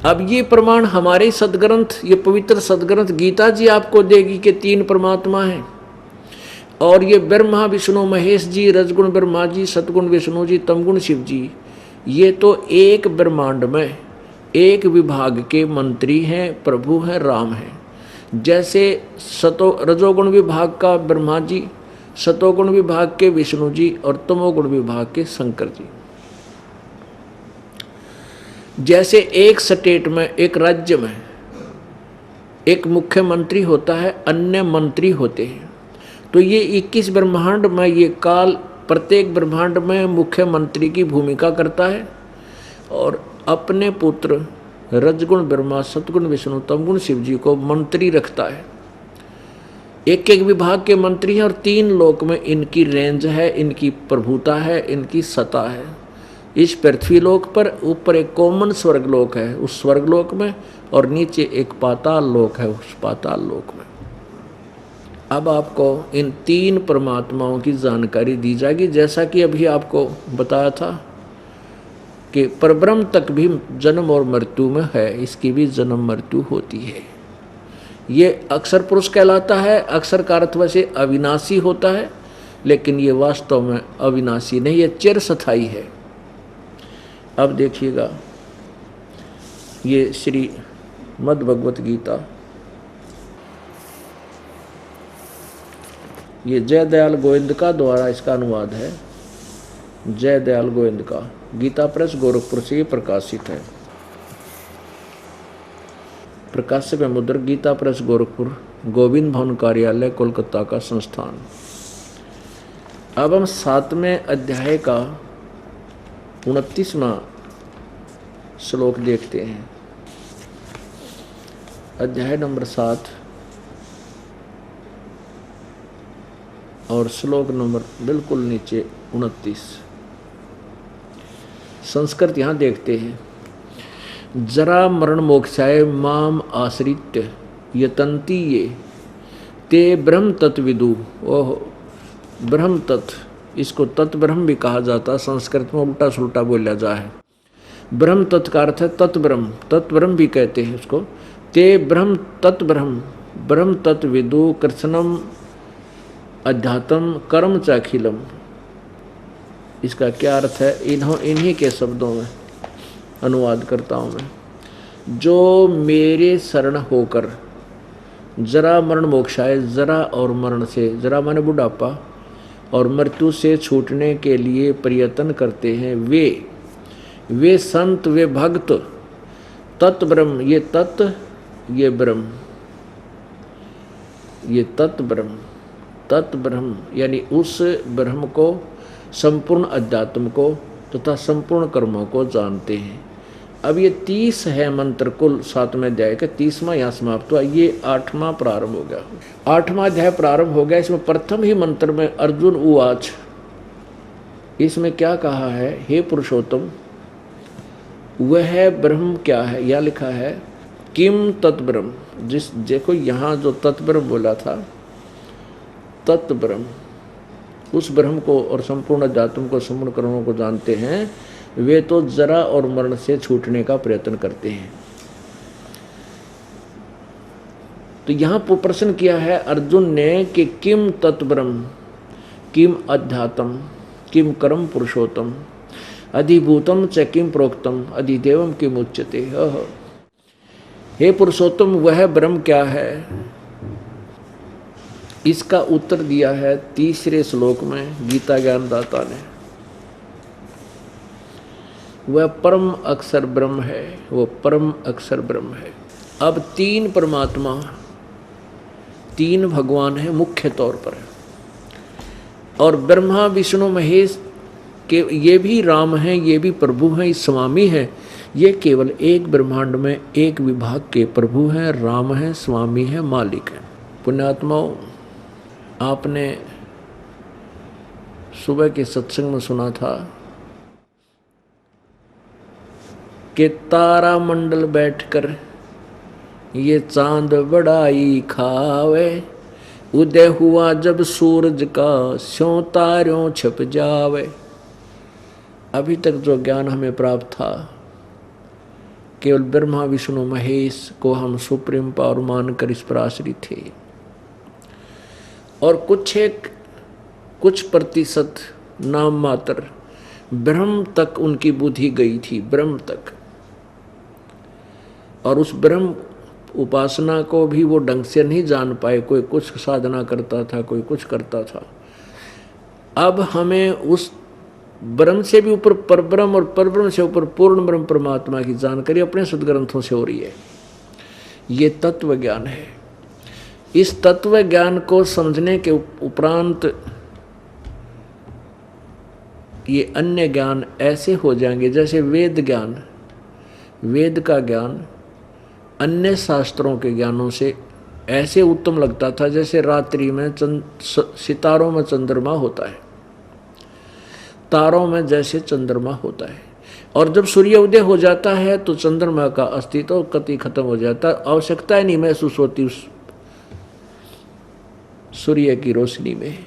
अब ये प्रमाण हमारे सदग्रंथ, ये पवित्र सदग्रंथ गीता जी आपको देगी कि 3 परमात्मा हैं। और ये ब्रह्मा विष्णु महेश जी, रजगुण ब्रह्मा जी, सतगुण विष्णु जी, तमगुण शिव जी, ये तो एक ब्रह्मांड में एक विभाग के मंत्री हैं, प्रभु हैं, राम हैं। जैसे रजोगुण विभाग का ब्रह्मा जी, सतोगुण विभाग के विष्णु जी और तमोगुण विभाग के शंकर जी। जैसे एक स्टेट में, एक राज्य में एक मुख्यमंत्री होता है, अन्य मंत्री होते हैं, तो ये 21 ब्रह्मांड में ये काल प्रत्येक ब्रह्मांड में मुख्यमंत्री की भूमिका करता है और अपने पुत्र रजगुण ब्रह्मा, सतगुण विष्णु, तमगुण शिव जी को मंत्री रखता है। एक एक विभाग के मंत्री हैं और 3 लोक में इनकी रेंज है, इनकी प्रभुता है, इनकी सत्ता है। इस पृथ्वी लोक पर ऊपर एक कॉमन स्वर्गलोक है, उस स्वर्गलोक में, और नीचे एक पाताल लोक है, उस पाताल लोक में। अब आपको इन 3 परमात्माओं की जानकारी दी जाएगी। जैसा कि अभी आपको बताया था कि परब्रह्म तक भी जन्म और मृत्यु में है, इसकी भी जन्म मृत्यु होती है। ये अक्षर पुरुष कहलाता है। अक्षर का अर्थ वैसे अविनाशी होता है, लेकिन ये वास्तव में अविनाशी नहीं, ये चिरस्थायी है। अब देखिएगा, ये श्री मद् भगवत गीता, ये जय दयाल गोविंद का द्वारा इसका अनुवाद है। जय दयाल गोविंद का गीता प्रेस गोरखपुर से प्रकाशित है। प्रकाशक है मुद्रक गीता प्रेस गोरखपुर, गोविंद भवन कार्यालय कोलकाता का संस्थान। अब हम 7वें अध्याय का 29वां श्लोक देखते हैं। अध्याय नंबर 7 और श्लोक नंबर बिल्कुल नीचे 29। संस्कृत यहाँ देखते हैं। जरा मरण मोक्षाय माम आश्रित्य यतन्ति ये ते ब्रह्म तत्विदु। ओह, ब्रह्म तत्व, इसको तत्व ब्रह्म भी कहा जाता है। संस्कृत में उल्टा सुल्टा बोला जाए। ब्रह्म तत्व का अर्थ है तत्व ब्रह्म, तत्व ब्रह्म भी कहते हैं उसको। ते ब्रह्म तत्व ब्रह्म, ब्रह्म तत्व विदु कृष्णम अध्यात्म कर्म चाखिलम। इसका क्या अर्थ है, इन्हीं के शब्दों में अनुवाद करता हूँ मैं। जो मेरे शरण होकर जरा मरण मोक्षाय, जरा और मरण से, जरा माने बुढ़ापा, और मृत्यु से छूटने के लिए प्रयत्न करते हैं, वे संत, वे भक्त, तत् ब्रह्म, ये तत्व, ये ब्रह्म, ये तत् ब्रह्म, तत् ब्रह्म यानी उस ब्रह्म को, संपूर्ण अध्यात्म को तथा संपूर्ण कर्मों को जानते हैं। अब ये 30 है मंत्र कुल 7वें अध्याय का। 30वां यहाँ समाप्त हुआ, ये 8वां प्रारंभ हो गया। 8वां अध्याय प्रारंभ हो गया। इसमें प्रथम ही मंत्र में अर्जुन उवाच, इसमें क्या कहा है, हे पुरुषोत्तम वह ब्रह्म क्या है, यह लिखा है किम तत्ब्रह्म। जिस देखो यहाँ जो तत्ब्रह्म बोला था, तत्ब्रह्म, उस ब्रह्म को और संपूर्ण अध्यात्म को, संपूर्ण कर्मों को जानते हैं, वे तो जरा और मरण से छूटने का प्रयत्न करते हैं। तो यहाँ प्रश्न किया है अर्जुन ने कि किम तत्ब्रह्म, किम अध्यात्म, किम कर्म पुरुषोत्तम, अधिभूतम च किम प्रोक्तम, अधिदेवम किम उच्यते। हे पुरुषोत्तम, वह ब्रह्म क्या है? इसका उत्तर दिया है तीसरे श्लोक में गीता ज्ञानदाता ने। वह परम अक्षर ब्रह्म है, वो परम अक्षर ब्रह्म है। अब तीन परमात्मा, तीन भगवान है मुख्य तौर पर, और ब्रह्मा विष्णु महेश के ये भी राम हैं, ये भी प्रभु हैं, स्वामी हैं। ये केवल एक ब्रह्मांड में एक विभाग के प्रभु हैं, राम हैं, स्वामी हैं, मालिक हैं। पुण्यात्माओं, आपने सुबह के सत्संग में सुना था कि तारा मंडल बैठकर ये चांद बड़ाई खावे, उदय हुआ जब सूरज का स्यों तारों छप जावे। अभी तक जो ज्ञान हमें प्राप्त था केवल ब्रह्मा विष्णु महेश को हम सुप्रीम पावर मानकर इस पर आश्रित थे, और कुछ प्रतिशत नाम मात्र ब्रह्म तक उनकी बुद्धि गई थी, ब्रह्म तक। और उस ब्रह्म उपासना को भी वो ढंग से नहीं जान पाए, कोई कुछ साधना करता था, कोई कुछ करता था। अब हमें उस ब्रह्म से भी ऊपर परब्रह्म और परब्रह्म से ऊपर पूर्ण ब्रह्म परमात्मा की जानकारी अपने सद्ग्रंथों से हो रही है। ये तत्व ज्ञान है। इस तत्व ज्ञान को समझने के उपरांत ये अन्य ज्ञान ऐसे हो जाएंगे जैसे वेद ज्ञान, वेद का ज्ञान अन्य शास्त्रों के ज्ञानों से ऐसे उत्तम लगता था जैसे रात्रि में सितारों में चंद्रमा होता है, तारों में जैसे चंद्रमा होता है। और जब सूर्य उदय हो जाता है तो चंद्रमा का अस्तित्व कतई खत्म हो जाता है, आवश्यकता ही नहीं महसूस होती उस सूर्य की रोशनी में।